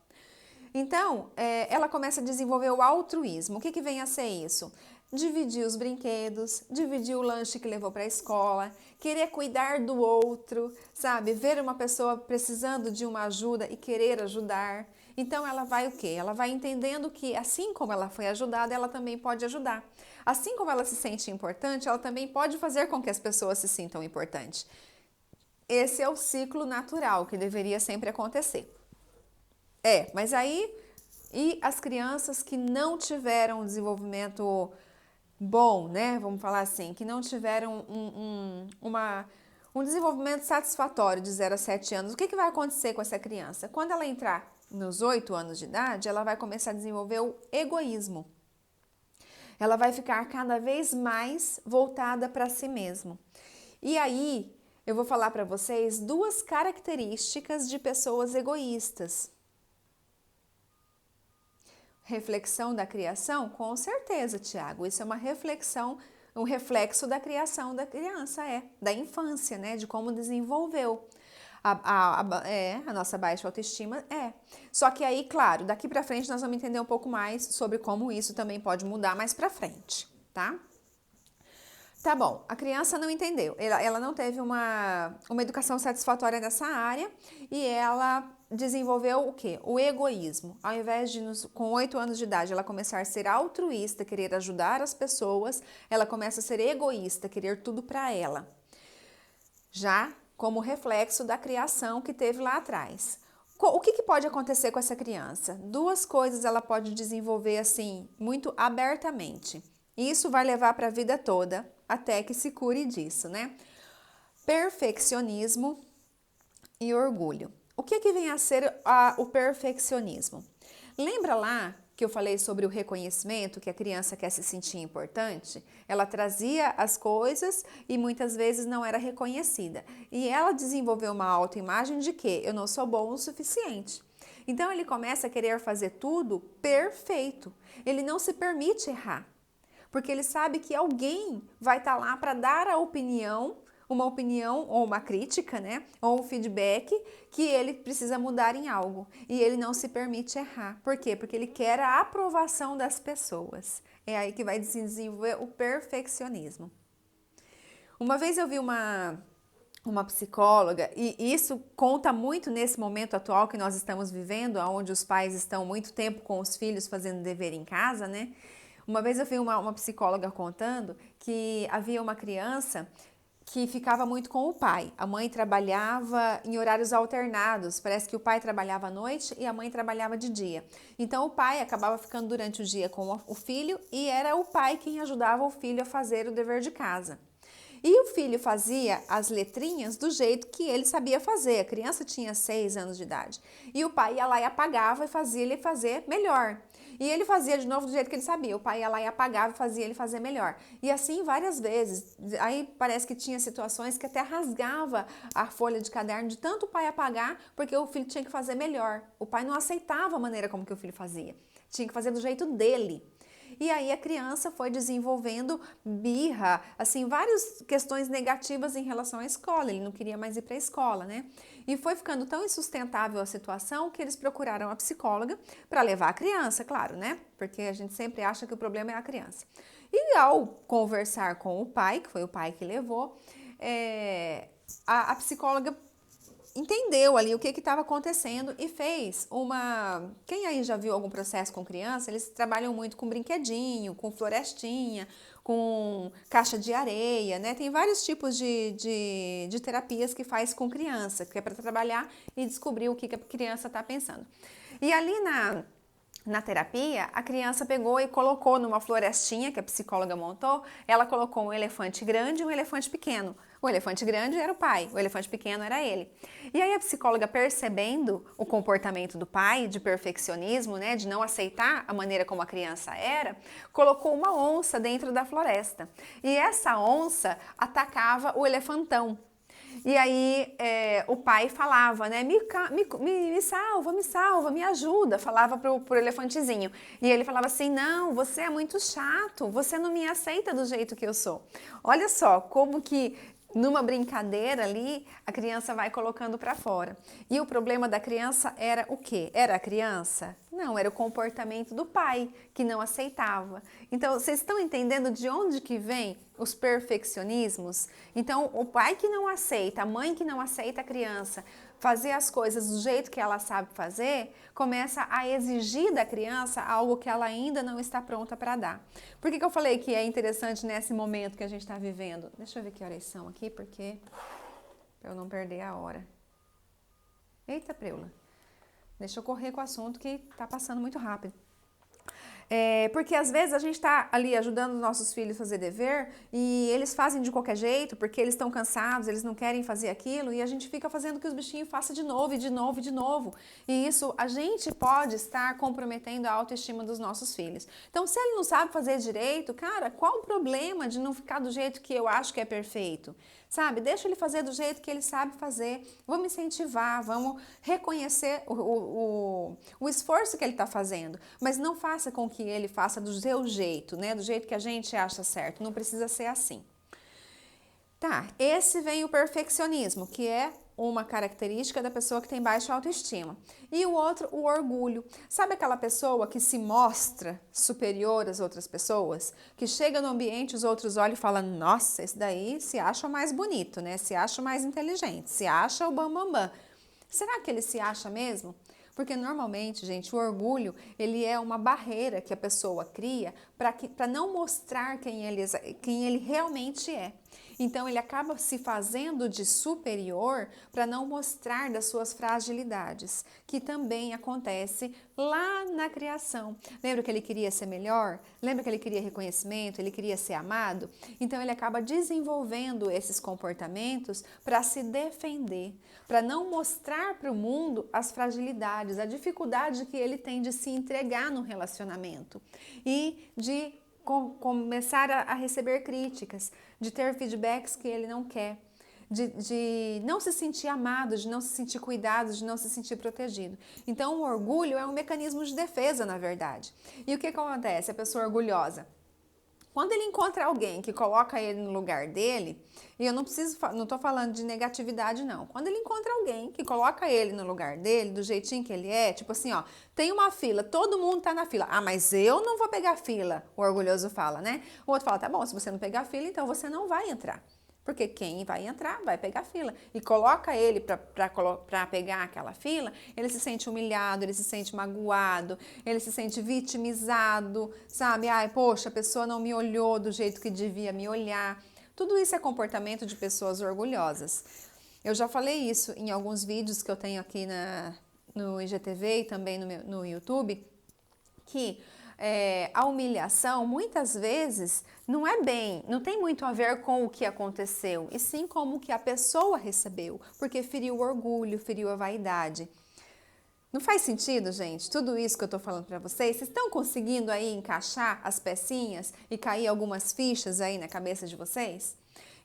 Então, ela começa a desenvolver o altruísmo. O que vem a ser isso? dividir os brinquedos, dividir o lanche que levou para a escola, querer cuidar do outro, sabe? Ver uma pessoa precisando de uma ajuda e querer ajudar. Então ela vai o quê? Ela vai entendendo que assim como ela foi ajudada, ela também pode ajudar. Assim como ela se sente importante, ela também pode fazer com que as pessoas se sintam importantes. Esse é o ciclo natural que deveria sempre acontecer. Mas aí, e as crianças que não tiveram um desenvolvimento bom, né? Vamos falar assim, que não tiveram um desenvolvimento satisfatório de 0 a 7 anos, o que vai acontecer com essa criança? Quando ela entrar nos 8 anos de idade, ela vai começar a desenvolver o egoísmo. Ela vai ficar cada vez mais voltada para si mesma. E aí, eu vou falar para vocês 2 características de pessoas egoístas. Reflexão da criação? Com certeza, Tiago. Isso é uma reflexão, um reflexo da criação da criança, da infância, né? De como desenvolveu a nossa baixa autoestima, Só que aí, claro, daqui pra frente nós vamos entender um pouco mais sobre como isso também pode mudar mais pra frente, tá? Tá bom, a criança não entendeu, ela não teve uma educação satisfatória nessa área e ela desenvolveu o quê? O egoísmo. Ao invés de, com 8 anos de idade, ela começar a ser altruísta, querer ajudar as pessoas, ela começa a ser egoísta, querer tudo para ela. Já como reflexo da criação que teve lá atrás. O que pode acontecer com essa criança? 2 coisas ela pode desenvolver assim, muito abertamente. Isso vai levar para a vida toda, até que se cure disso, né? Perfeccionismo e orgulho. O que vem a ser o perfeccionismo? Lembra lá que eu falei sobre o reconhecimento, que a criança quer se sentir importante? Ela trazia as coisas e muitas vezes não era reconhecida. E ela desenvolveu uma autoimagem de que eu não sou bom o suficiente. Então ele começa a querer fazer tudo perfeito. Ele não se permite errar. Porque ele sabe que alguém vai estar lá para dar uma opinião ou uma crítica, né? Ou um feedback que ele precisa mudar em algo. E ele não se permite errar. Por quê? Porque ele quer a aprovação das pessoas. É aí que vai se desenvolver o perfeccionismo. Uma vez eu vi uma psicóloga, e isso conta muito nesse momento atual que nós estamos vivendo, onde os pais estão muito tempo com os filhos fazendo dever em casa, né? Uma vez eu vi uma psicóloga contando que havia uma criança que ficava muito com o pai. A mãe trabalhava em horários alternados, parece que o pai trabalhava à noite e a mãe trabalhava de dia. Então o pai acabava ficando durante o dia com o filho e era o pai quem ajudava o filho a fazer o dever de casa. E o filho fazia as letrinhas do jeito que ele sabia fazer. A criança tinha 6 anos de idade. E o pai ia lá e apagava e fazia ele fazer melhor. E ele fazia de novo do jeito que ele sabia. O pai ia lá e apagava e fazia ele fazer melhor. E assim várias vezes. Aí parece que tinha situações que até rasgava a folha de caderno de tanto o pai apagar, porque o filho tinha que fazer melhor. O pai não aceitava a maneira como que o filho fazia. Tinha que fazer do jeito dele. E aí a criança foi desenvolvendo birra, assim, várias questões negativas em relação à escola. Ele não queria mais ir para a escola, né? E foi ficando tão insustentável a situação que eles procuraram a psicóloga para levar a criança, claro, né? Porque a gente sempre acha que o problema é a criança. E ao conversar com o pai, que foi o pai que levou, a psicóloga entendeu ali o que estava acontecendo e fez uma... Quem aí já viu algum processo com criança, eles trabalham muito com brinquedinho, com florestinha, com caixa de areia, né? Tem vários tipos de terapias que faz com criança, que é para trabalhar e descobrir o que a criança está pensando. E ali na terapia, a criança pegou e colocou numa florestinha que a psicóloga montou, ela colocou um elefante grande e um elefante pequeno. O elefante grande era o pai, o elefante pequeno era ele. E aí a psicóloga, percebendo o comportamento do pai, de perfeccionismo, né, de não aceitar a maneira como a criança era, colocou uma onça dentro da floresta. E essa onça atacava o elefantão. E aí o pai falava, né, me salva, me ajuda, falava pro elefantezinho. E ele falava assim, não, você é muito chato, você não me aceita do jeito que eu sou. Olha só como que numa brincadeira ali, a criança vai colocando para fora. E o problema da criança era o quê? Era a criança? Não, era o comportamento do pai, que não aceitava. Então, vocês estão entendendo de onde que vem os perfeccionismos? Então, o pai que não aceita, a mãe que não aceita a criança fazer as coisas do jeito que ela sabe fazer, começa a exigir da criança algo que ela ainda não está pronta para dar. Por que eu falei que é interessante nesse momento que a gente está vivendo? Deixa eu ver que horas são aqui, porque para eu não perder a hora. Eita, preula. Deixa eu correr com o assunto que está passando muito rápido. Porque às vezes a gente está ali ajudando os nossos filhos a fazer dever e eles fazem de qualquer jeito porque eles estão cansados, eles não querem fazer aquilo e a gente fica fazendo que os bichinhos façam de novo e de novo e de novo. E isso a gente pode estar comprometendo a autoestima dos nossos filhos. Então, se ele não sabe fazer direito, cara, qual o problema de não ficar do jeito que eu acho que é perfeito? Sabe, deixa ele fazer do jeito que ele sabe fazer, vamos incentivar, vamos reconhecer o esforço que ele está fazendo, mas não faça com que ele faça do seu jeito, né, do jeito que a gente acha certo, não precisa ser assim. Tá, esse vem o perfeccionismo, que é uma característica da pessoa que tem baixa autoestima. E o outro, o orgulho. Sabe aquela pessoa que se mostra superior às outras pessoas? Que chega no ambiente, os outros olham e falam, nossa, esse daí se acha mais bonito, né? Se acha mais inteligente, se acha o bambambam. Bam, bam. Será que ele se acha mesmo? Porque normalmente, gente, o orgulho, ele é uma barreira que a pessoa cria para não mostrar quem ele realmente é. Então, ele acaba se fazendo de superior para não mostrar das suas fragilidades, que também acontece lá na criação. Lembra que ele queria ser melhor? Lembra que ele queria reconhecimento? Ele queria ser amado? Então, ele acaba desenvolvendo esses comportamentos para se defender, para não mostrar para o mundo as fragilidades, a dificuldade que ele tem de se entregar no relacionamento e de começar a receber críticas, de ter feedbacks que ele não quer, de não se sentir amado, de não se sentir cuidado, de não se sentir protegido. Então, o orgulho é um mecanismo de defesa, na verdade. E o que acontece? A pessoa orgulhosa, quando ele encontra alguém que coloca ele no lugar dele, e eu não estou falando de negatividade não, quando ele encontra alguém que coloca ele no lugar dele, do jeitinho que ele é, tipo assim, ó, tem uma fila, todo mundo tá na fila, ah, mas eu não vou pegar fila, o orgulhoso fala, né? O outro fala, tá bom, se você não pegar fila, então você não vai entrar. Porque quem vai entrar vai pegar fila. E coloca ele para pegar aquela fila, ele se sente humilhado, ele se sente magoado, ele se sente vitimizado, sabe? Ai, poxa, a pessoa não me olhou do jeito que devia me olhar. Tudo isso é comportamento de pessoas orgulhosas. Eu já falei isso em alguns vídeos que eu tenho aqui no IGTV e também no YouTube, que a humilhação muitas vezes não tem muito a ver com o que aconteceu, e sim como que a pessoa recebeu, porque feriu o orgulho, feriu a vaidade. Não faz sentido, gente? Tudo isso que eu tô falando para vocês, vocês estão conseguindo aí encaixar as pecinhas e cair algumas fichas aí na cabeça de vocês?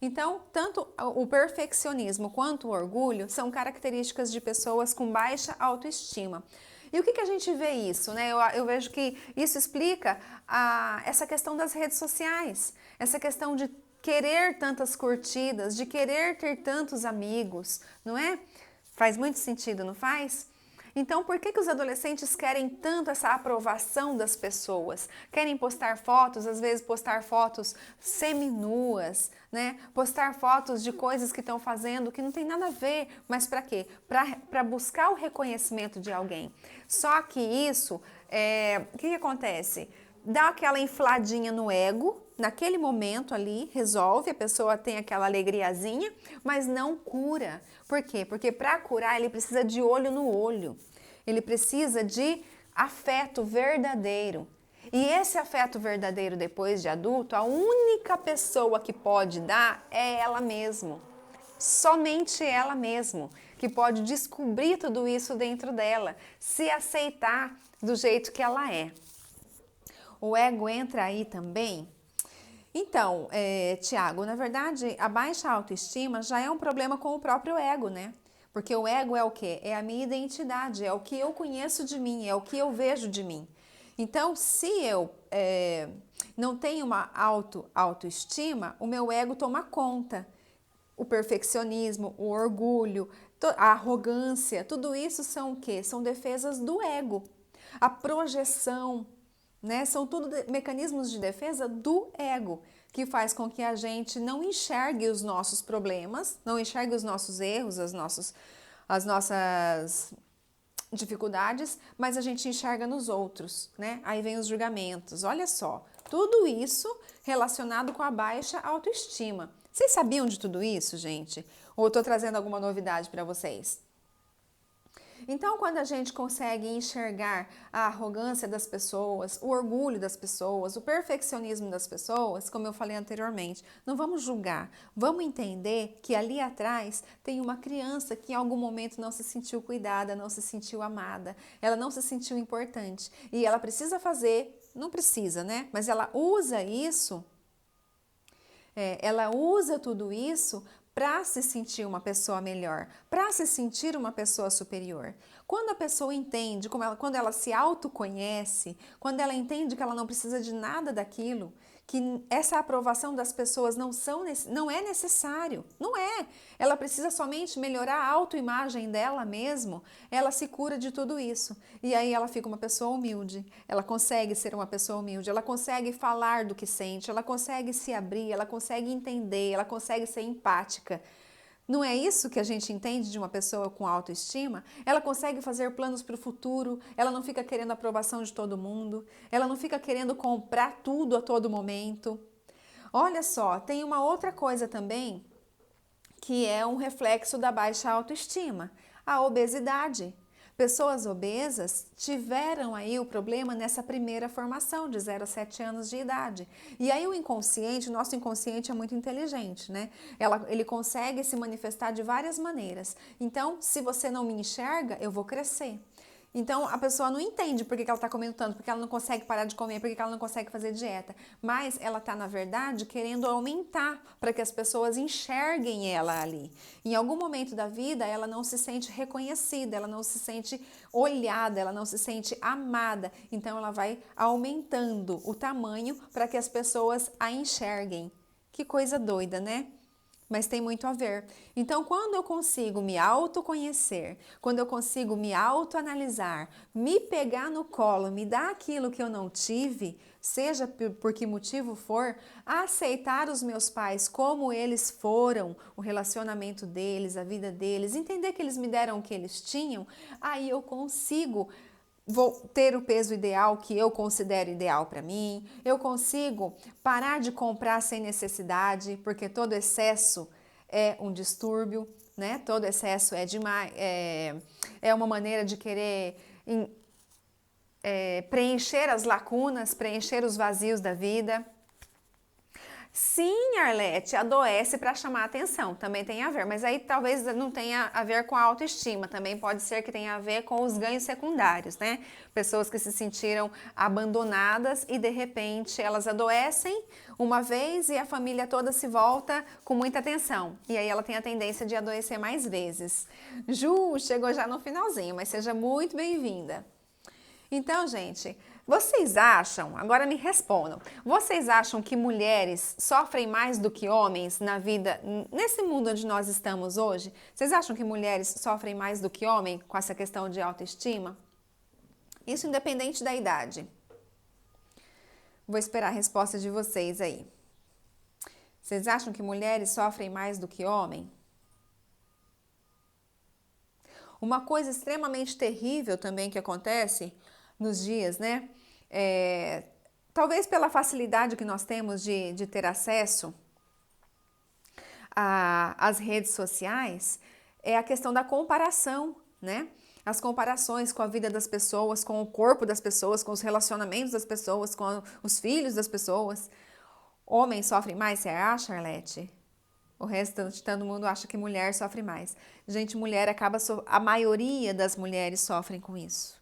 Então, tanto o perfeccionismo quanto o orgulho são características de pessoas com baixa autoestima. E o que a gente vê isso, né? Eu vejo que isso explica essa questão das redes sociais, essa questão de querer tantas curtidas, de querer ter tantos amigos, não é? Faz muito sentido, não faz? Então, por que os adolescentes querem tanto essa aprovação das pessoas? Querem postar fotos, às vezes postar fotos seminuas, né? Postar fotos de coisas que estão fazendo que não tem nada a ver, mas para quê? Para buscar o reconhecimento de alguém. Só que isso, o que acontece? Dá aquela infladinha no ego, naquele momento ali, resolve, a pessoa tem aquela alegriazinha, mas não cura. Por quê? Porque para curar ele precisa de olho no olho, ele precisa de afeto verdadeiro. E esse afeto verdadeiro depois de adulto, a única pessoa que pode dar é ela mesma. Somente ela mesma que pode descobrir tudo isso dentro dela, se aceitar do jeito que ela é. O ego entra aí também. Então, Tiago, na verdade, a baixa autoestima já é um problema com o próprio ego, né? Porque o ego é o quê? É a minha identidade, é o que eu conheço de mim, é o que eu vejo de mim. Então, se eu não tenho uma autoestima, o meu ego toma conta. o perfeccionismo, o orgulho, a arrogância, tudo isso são o quê? São defesas do ego. A projeção, né? São tudo mecanismos de defesa do ego, que faz com que a gente não enxergue os nossos problemas, não enxergue os nossos erros, as nossas dificuldades, mas a gente enxerga nos outros, né? Aí vem os julgamentos. Olha só, tudo isso relacionado com a baixa autoestima. Vocês sabiam de tudo isso, gente? Ou eu tô trazendo alguma novidade para vocês? Então, quando a gente consegue enxergar a arrogância das pessoas, o orgulho das pessoas, o perfeccionismo das pessoas, como eu falei anteriormente, não vamos julgar, vamos entender que ali atrás tem uma criança que em algum momento não se sentiu cuidada, não se sentiu amada, ela não se sentiu importante e ela precisa fazer, não precisa, né? Mas ela usa isso, ela usa tudo isso para se sentir uma pessoa melhor, para se sentir uma pessoa superior. Quando a pessoa entende, quando ela se autoconhece, quando ela entende que ela não precisa de nada daquilo, que essa aprovação das pessoas não é necessário, não é. Ela precisa somente melhorar a autoimagem dela mesmo, ela se cura de tudo isso. E aí ela fica uma pessoa humilde, ela consegue ser uma pessoa humilde, ela consegue falar do que sente, ela consegue se abrir, ela consegue entender, ela consegue ser empática. Não é isso que a gente entende de uma pessoa com autoestima? Ela consegue fazer planos para o futuro, ela não fica querendo a aprovação de todo mundo, ela não fica querendo comprar tudo a todo momento. Olha só, tem uma outra coisa também que é um reflexo da baixa autoestima, a obesidade. Pessoas obesas tiveram aí o problema nessa primeira formação, de 0 a 7 anos de idade. E aí o inconsciente, o nosso inconsciente é muito inteligente, né? Ele consegue se manifestar de várias maneiras. Então, se você não me enxerga, eu vou crescer. Então, a pessoa não entende por que ela está comendo tanto, porque ela não consegue parar de comer, porque ela não consegue fazer dieta. Mas ela está, na verdade, querendo aumentar para que as pessoas enxerguem ela ali. Em algum momento da vida, ela não se sente reconhecida, ela não se sente olhada, ela não se sente amada. Então, ela vai aumentando o tamanho para que as pessoas a enxerguem. Que coisa doida, né? Mas tem muito a ver. Então, quando eu consigo me autoconhecer, quando eu consigo me autoanalisar, me pegar no colo, me dar aquilo que eu não tive, seja por que motivo for, aceitar os meus pais como eles foram, o relacionamento deles, a vida deles, entender que eles me deram o que eles tinham, aí eu consigo vou ter o peso ideal que eu considero ideal para mim, eu consigo parar de comprar sem necessidade, porque todo excesso é um distúrbio, né? Todo excesso é demais, é uma maneira de querer preencher as lacunas, preencher os vazios da vida. Sim, Arlete, adoece para chamar atenção, também tem a ver, mas aí talvez não tenha a ver com a autoestima, também pode ser que tenha a ver com os ganhos secundários, né? Pessoas que se sentiram abandonadas e de repente elas adoecem uma vez e a família toda se volta com muita atenção, e aí ela tem a tendência de adoecer mais vezes. Ju, chegou já no finalzinho, mas seja muito bem-vinda. Então, gente, vocês acham, agora me respondam, vocês acham que mulheres sofrem mais do que homens na vida, nesse mundo onde nós estamos hoje? Vocês acham que mulheres sofrem mais do que homens com essa questão de autoestima? Isso independente da idade. Vou esperar a resposta de vocês aí. Vocês acham que mulheres sofrem mais do que homens? Uma coisa extremamente terrível também que acontece nos dias, né? Talvez pela facilidade que nós temos de ter acesso às redes sociais, é a questão da comparação, né? As comparações com a vida das pessoas, com o corpo das pessoas, com os relacionamentos das pessoas, com os filhos das pessoas. Homens sofrem mais, você acha, Arlete? O resto de todo mundo acha que mulher sofre mais. Gente, a maioria das mulheres sofrem com isso.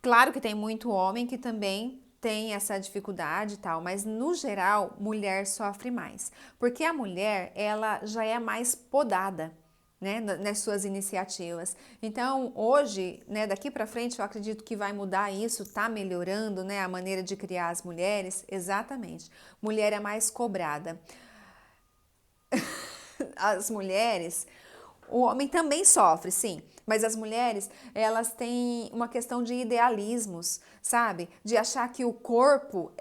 Claro que tem muito homem que também tem essa dificuldade e tal, mas no geral, mulher sofre mais. Porque a mulher, ela já é mais podada, né, nas suas iniciativas. Então, hoje, né, daqui para frente, eu acredito que vai mudar isso, tá melhorando, né, a maneira de criar as mulheres, exatamente. Mulher é mais cobrada. as mulheres, o homem também sofre, sim, mas as mulheres, elas têm uma questão de idealismos, sabe? De achar que o corpo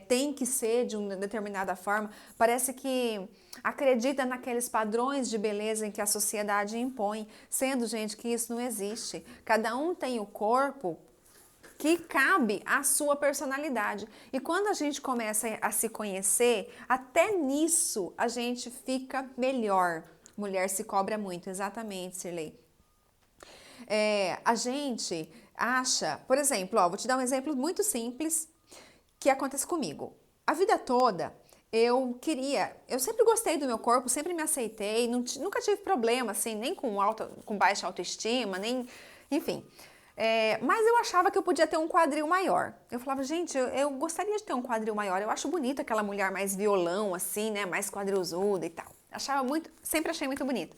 tem que ser de uma determinada forma. Parece que acredita naqueles padrões de beleza em que a sociedade impõe, sendo, gente, que isso não existe. Cada um tem o corpo que cabe à sua personalidade. E quando a gente começa a se conhecer, até nisso a gente fica melhor. Mulher se cobra muito, exatamente, Sirlei. A gente acha, por exemplo, ó, vou te dar um exemplo muito simples que acontece comigo. A vida toda eu sempre gostei do meu corpo, sempre me aceitei, nunca tive problema, assim, nem com baixa autoestima, nem, enfim. Mas eu achava que eu podia ter um quadril maior. Eu falava, gente, eu gostaria de ter um quadril maior. Eu acho bonito aquela mulher mais violão, assim, né, mais quadrilzuda e tal. Sempre achei muito bonito.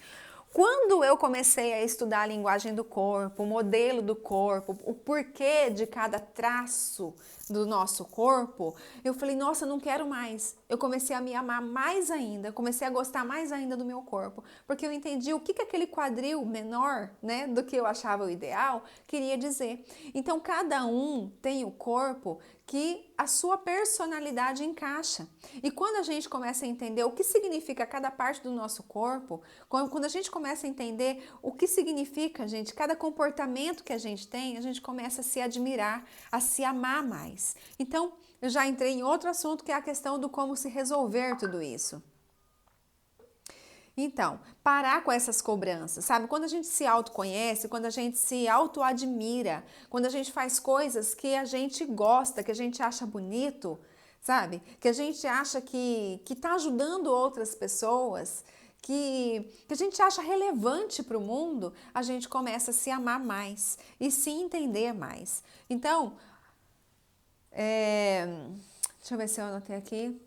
Quando eu comecei a estudar a linguagem do corpo, o modelo do corpo, o porquê de cada traço do nosso corpo, eu falei, nossa, não quero mais. Eu comecei a me amar mais ainda, comecei a gostar mais ainda do meu corpo, porque eu entendi o que aquele quadril menor, né, do que eu achava o ideal, queria dizer. Então, cada um tem o corpo que a sua personalidade encaixa. E quando a gente começa a entender o que significa cada parte do nosso corpo, quando a gente começa a entender o que significa, gente, cada comportamento que a gente começa a se admirar, a se amar mais. Então, eu já entrei em outro assunto que é a questão do como se resolver tudo isso. Então, parar com essas cobranças, sabe? Quando a gente se autoconhece, quando a gente se autoadmira, quando a gente faz coisas que a gente gosta, que a gente acha bonito, sabe? Que a gente acha que tá ajudando outras pessoas, que a gente acha relevante para o mundo, a gente começa a se amar mais e se entender mais. Então, deixa eu ver se eu anotei aqui.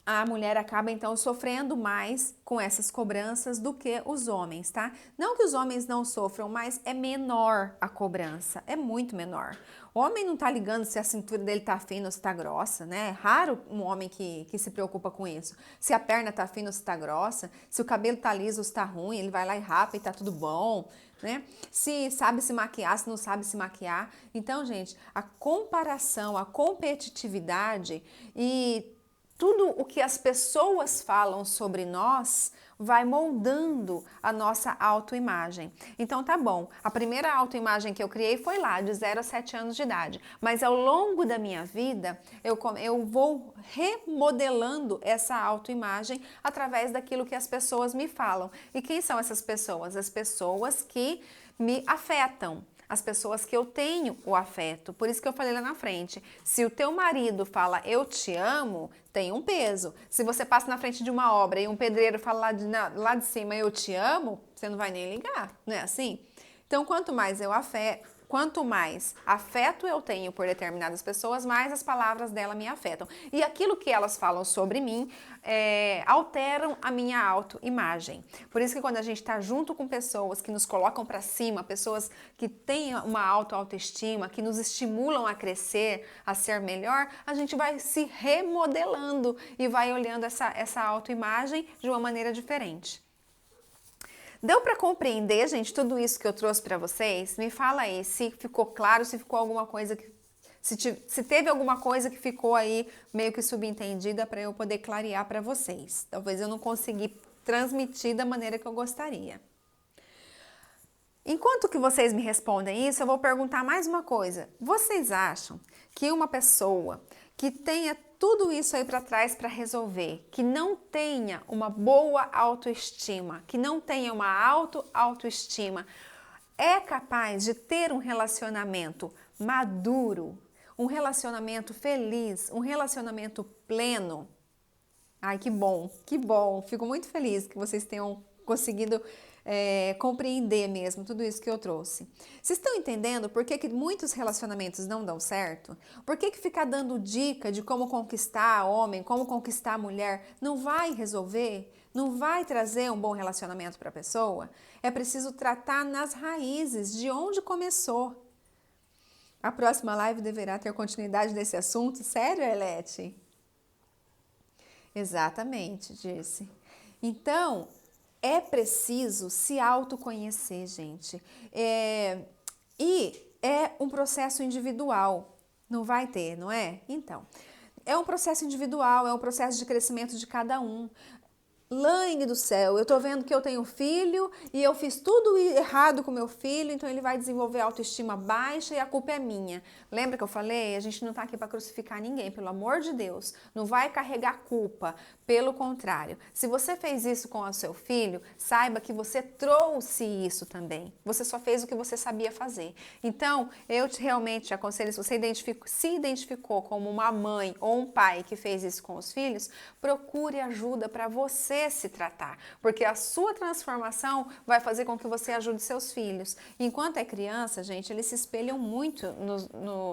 A mulher acaba então sofrendo mais com essas cobranças do que os homens, tá? Não que os homens não sofram, mas é menor a cobrança, é muito menor. O homem não tá ligando se a cintura dele tá fina ou se tá grossa, né? É raro um homem que se preocupa com isso. Se a perna tá fina ou se tá grossa, se o cabelo tá liso ou se tá ruim, ele vai lá e rapa e tá tudo bom, né? Se sabe se maquiar, se não sabe se maquiar. Então, gente, a comparação, a competitividade e tudo o que as pessoas falam sobre nós vai moldando a nossa autoimagem. Então tá bom, a primeira autoimagem que eu criei foi lá, de 0 a 7 anos de idade. Mas ao longo da minha vida, eu vou remodelando essa autoimagem através daquilo que as pessoas me falam. E quem são essas pessoas? As pessoas que me afetam. As pessoas que eu tenho o afeto. Por isso que eu falei lá na frente. Se o teu marido fala eu te amo, tem um peso. Se você passa na frente de uma obra e um pedreiro fala lá de cima eu te amo, você não vai nem ligar, não é assim? Então, quanto mais afeto eu tenho por determinadas pessoas, mais as palavras dela me afetam. E aquilo que elas falam sobre mim alteram a minha autoimagem. Por isso que quando a gente está junto com pessoas que nos colocam para cima, pessoas que têm uma autoestima, que nos estimulam a crescer, a ser melhor, a gente vai se remodelando e vai olhando essa autoimagem de uma maneira diferente. Deu para compreender, gente, tudo isso que eu trouxe para vocês? Me fala aí se ficou claro, se ficou alguma coisa que se teve alguma coisa que ficou aí meio que subentendida para eu poder clarear para vocês. Talvez eu não consegui transmitir da maneira que eu gostaria. Enquanto que vocês me respondem isso, eu vou perguntar mais uma coisa. Vocês acham que uma pessoa que tenha tudo isso aí para trás para resolver, que não tenha uma boa autoestima, que não tenha uma autoestima, é capaz de ter um relacionamento maduro, um relacionamento feliz, um relacionamento pleno? Ai, que bom, que bom. Fico muito feliz que vocês tenham conseguido compreender mesmo tudo isso que eu trouxe. Vocês estão entendendo por que muitos relacionamentos não dão certo? Por que ficar dando dica de como conquistar homem, como conquistar mulher, não vai resolver? Não vai trazer um bom relacionamento para a pessoa? É preciso tratar nas raízes, de onde começou. A próxima live deverá ter continuidade desse assunto? Sério, Elete? Exatamente, disse. Então, é preciso se autoconhecer, gente. E é um processo individual. Não vai ter, não é? Então, é um processo individual, é um processo de crescimento de cada um. Laine do céu, eu tô vendo que eu tenho filho e eu fiz tudo errado com meu filho, então ele vai desenvolver autoestima baixa e a culpa é minha. Lembra que eu falei? A gente não tá aqui para crucificar ninguém, pelo amor de Deus. Não vai carregar culpa, pelo contrário. Se você fez isso com o seu filho, saiba que você trouxe isso também. Você só fez o que você sabia fazer. Então, eu realmente te aconselho, se você se identificou como uma mãe ou um pai que fez isso com os filhos, procure ajuda para você se tratar, porque a sua transformação vai fazer com que você ajude seus filhos. Enquanto é criança, gente, eles se espelham muito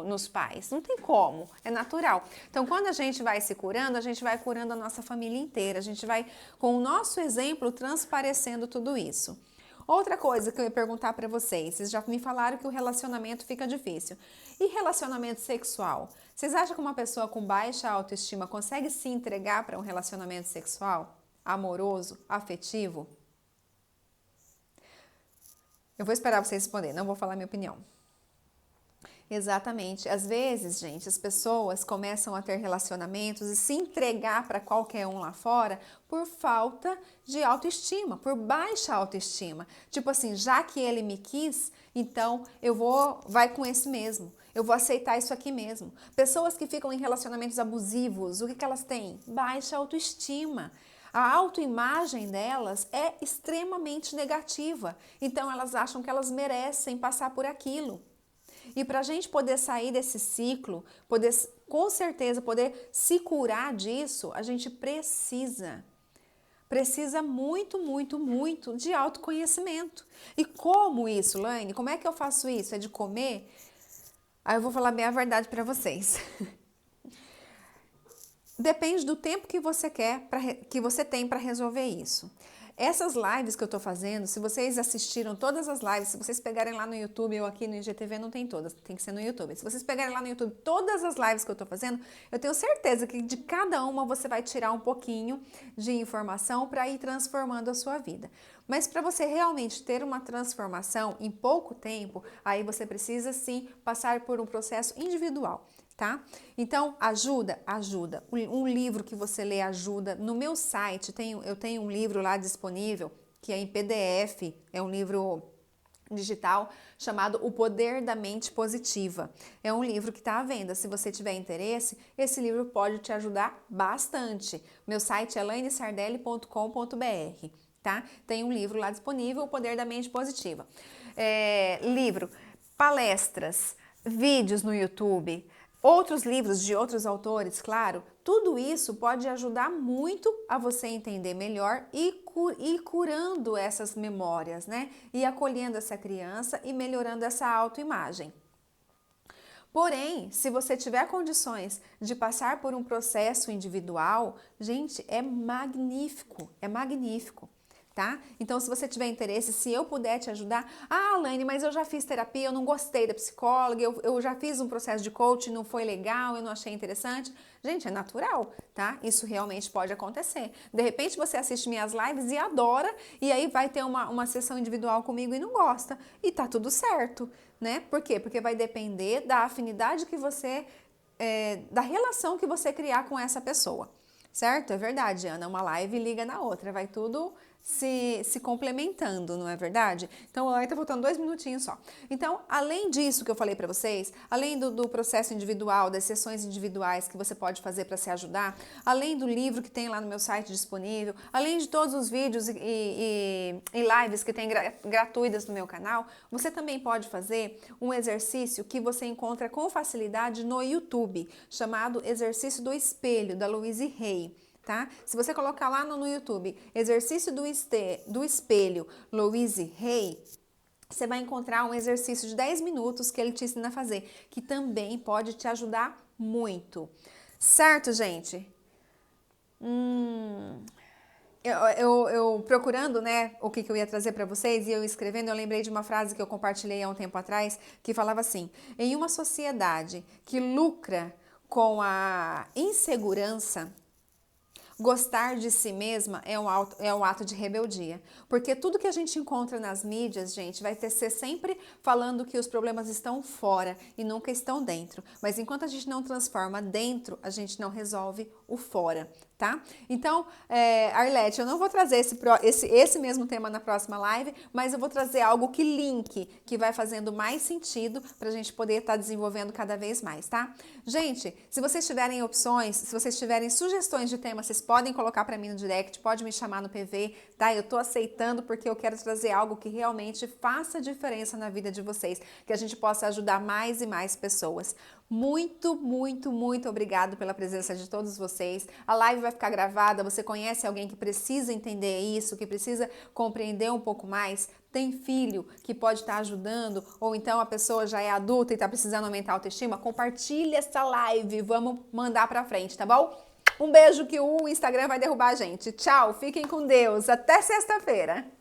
nos pais. Não tem como, é natural. Então, quando a gente vai se curando, a gente vai curando a nossa família inteira. A gente vai, com o nosso exemplo, transparecendo tudo isso. Outra coisa que eu ia perguntar para vocês já me falaram que o relacionamento fica difícil. E relacionamento sexual? Vocês acham que uma pessoa com baixa autoestima consegue se entregar para um relacionamento sexual? Amoroso, afetivo? Eu vou esperar vocês responderem, não vou falar minha opinião. Exatamente. Às vezes, gente, as pessoas começam a ter relacionamentos e se entregar para qualquer um lá fora por falta de autoestima, por baixa autoestima. Tipo assim, já que ele me quis, então vai com esse mesmo. Eu vou aceitar isso aqui mesmo. Pessoas que ficam em relacionamentos abusivos, o que elas têm? Baixa autoestima. A autoimagem delas é extremamente negativa. Então elas acham que elas merecem passar por aquilo. E para a gente poder sair desse ciclo, com certeza poder se curar disso, a gente precisa muito, muito, muito de autoconhecimento. E como isso, Laine? Como é que eu faço isso? É de comer? Aí eu vou falar bem a verdade para vocês. Depende do tempo que você que você tem para resolver isso. Essas lives que eu tô fazendo, se vocês assistiram todas as lives, se vocês pegarem lá no YouTube ou aqui no IGTV, não tem todas, tem que ser no YouTube. Se vocês pegarem lá no YouTube todas as lives que eu tô fazendo, eu tenho certeza que de cada uma você vai tirar um pouquinho de informação para ir transformando a sua vida. Mas para você realmente ter uma transformação em pouco tempo, aí você precisa sim passar por um processo individual. Tá? Então, ajuda. Um livro que você lê ajuda. No meu site, eu tenho um livro lá disponível, que é em PDF, é um livro digital, chamado O Poder da Mente Positiva. É um livro que está à venda. Se você tiver interesse, esse livro pode te ajudar bastante. Meu site é lainesardelli.com.br, tá? Tem um livro lá disponível, O Poder da Mente Positiva. Livro, palestras, vídeos no YouTube, outros livros de outros autores, claro, tudo isso pode ajudar muito a você entender melhor e ir curando essas memórias, né? E acolhendo essa criança e melhorando essa autoimagem. Porém, se você tiver condições de passar por um processo individual, gente, é magnífico, é magnífico. Tá? Então, se você tiver interesse, se eu puder te ajudar, Laine, mas eu já fiz terapia, eu não gostei da psicóloga, eu já fiz um processo de coaching, não foi legal, eu não achei interessante. Gente, é natural, tá? Isso realmente pode acontecer. De repente você assiste minhas lives e adora, e aí vai ter uma sessão individual comigo e não gosta. E tá tudo certo, né? Por quê? Porque vai depender da afinidade que você, da relação que você criar com essa pessoa. Certo? É verdade, Ana. Uma live liga na outra, vai tudo se complementando, não é verdade? Então, aí tá faltando 2 minutinhos só. Então, além disso que eu falei para vocês, além do processo individual, das sessões individuais que você pode fazer para se ajudar, além do livro que tem lá no meu site disponível, além de todos os vídeos e lives que tem gratuitas no meu canal, você também pode fazer um exercício que você encontra com facilidade no YouTube, chamado Exercício do Espelho, da Louise Hay. Tá? Se você colocar lá no YouTube, exercício do espelho Louise Hay, você vai encontrar um exercício de 10 minutos que ele te ensina a fazer, que também pode te ajudar muito. Certo, gente? Eu procurando, né, o que eu ia trazer para vocês e eu escrevendo, eu lembrei de uma frase que eu compartilhei há um tempo atrás, que falava assim: em uma sociedade que lucra com a insegurança, Gostar de si mesma é um ato de rebeldia. Porque tudo que a gente encontra nas mídias, gente, vai ser sempre falando que os problemas estão fora e nunca estão dentro. Mas enquanto a gente não transforma dentro, a gente não resolve o fora, tá? Então, Arlete, eu não vou trazer esse mesmo tema na próxima live, mas eu vou trazer algo que linke, que vai fazendo mais sentido pra gente poder estar desenvolvendo cada vez mais, tá? Gente, se vocês tiverem opções, se vocês tiverem sugestões de temas, vocês podem colocar para mim no direct, pode me chamar no PV, tá? Eu tô aceitando porque eu quero trazer algo que realmente faça diferença na vida de vocês, que a gente possa ajudar mais e mais pessoas. Muito, muito, muito obrigado pela presença de todos vocês. A live vai ficar gravada, você conhece alguém que precisa entender isso, que precisa compreender um pouco mais? Tem filho que pode estar ajudando, ou então a pessoa já é adulta e está precisando aumentar a autoestima? Compartilha essa live, vamos mandar pra frente, tá bom? Um beijo que o Instagram vai derrubar a gente. Tchau, fiquem com Deus, até sexta-feira.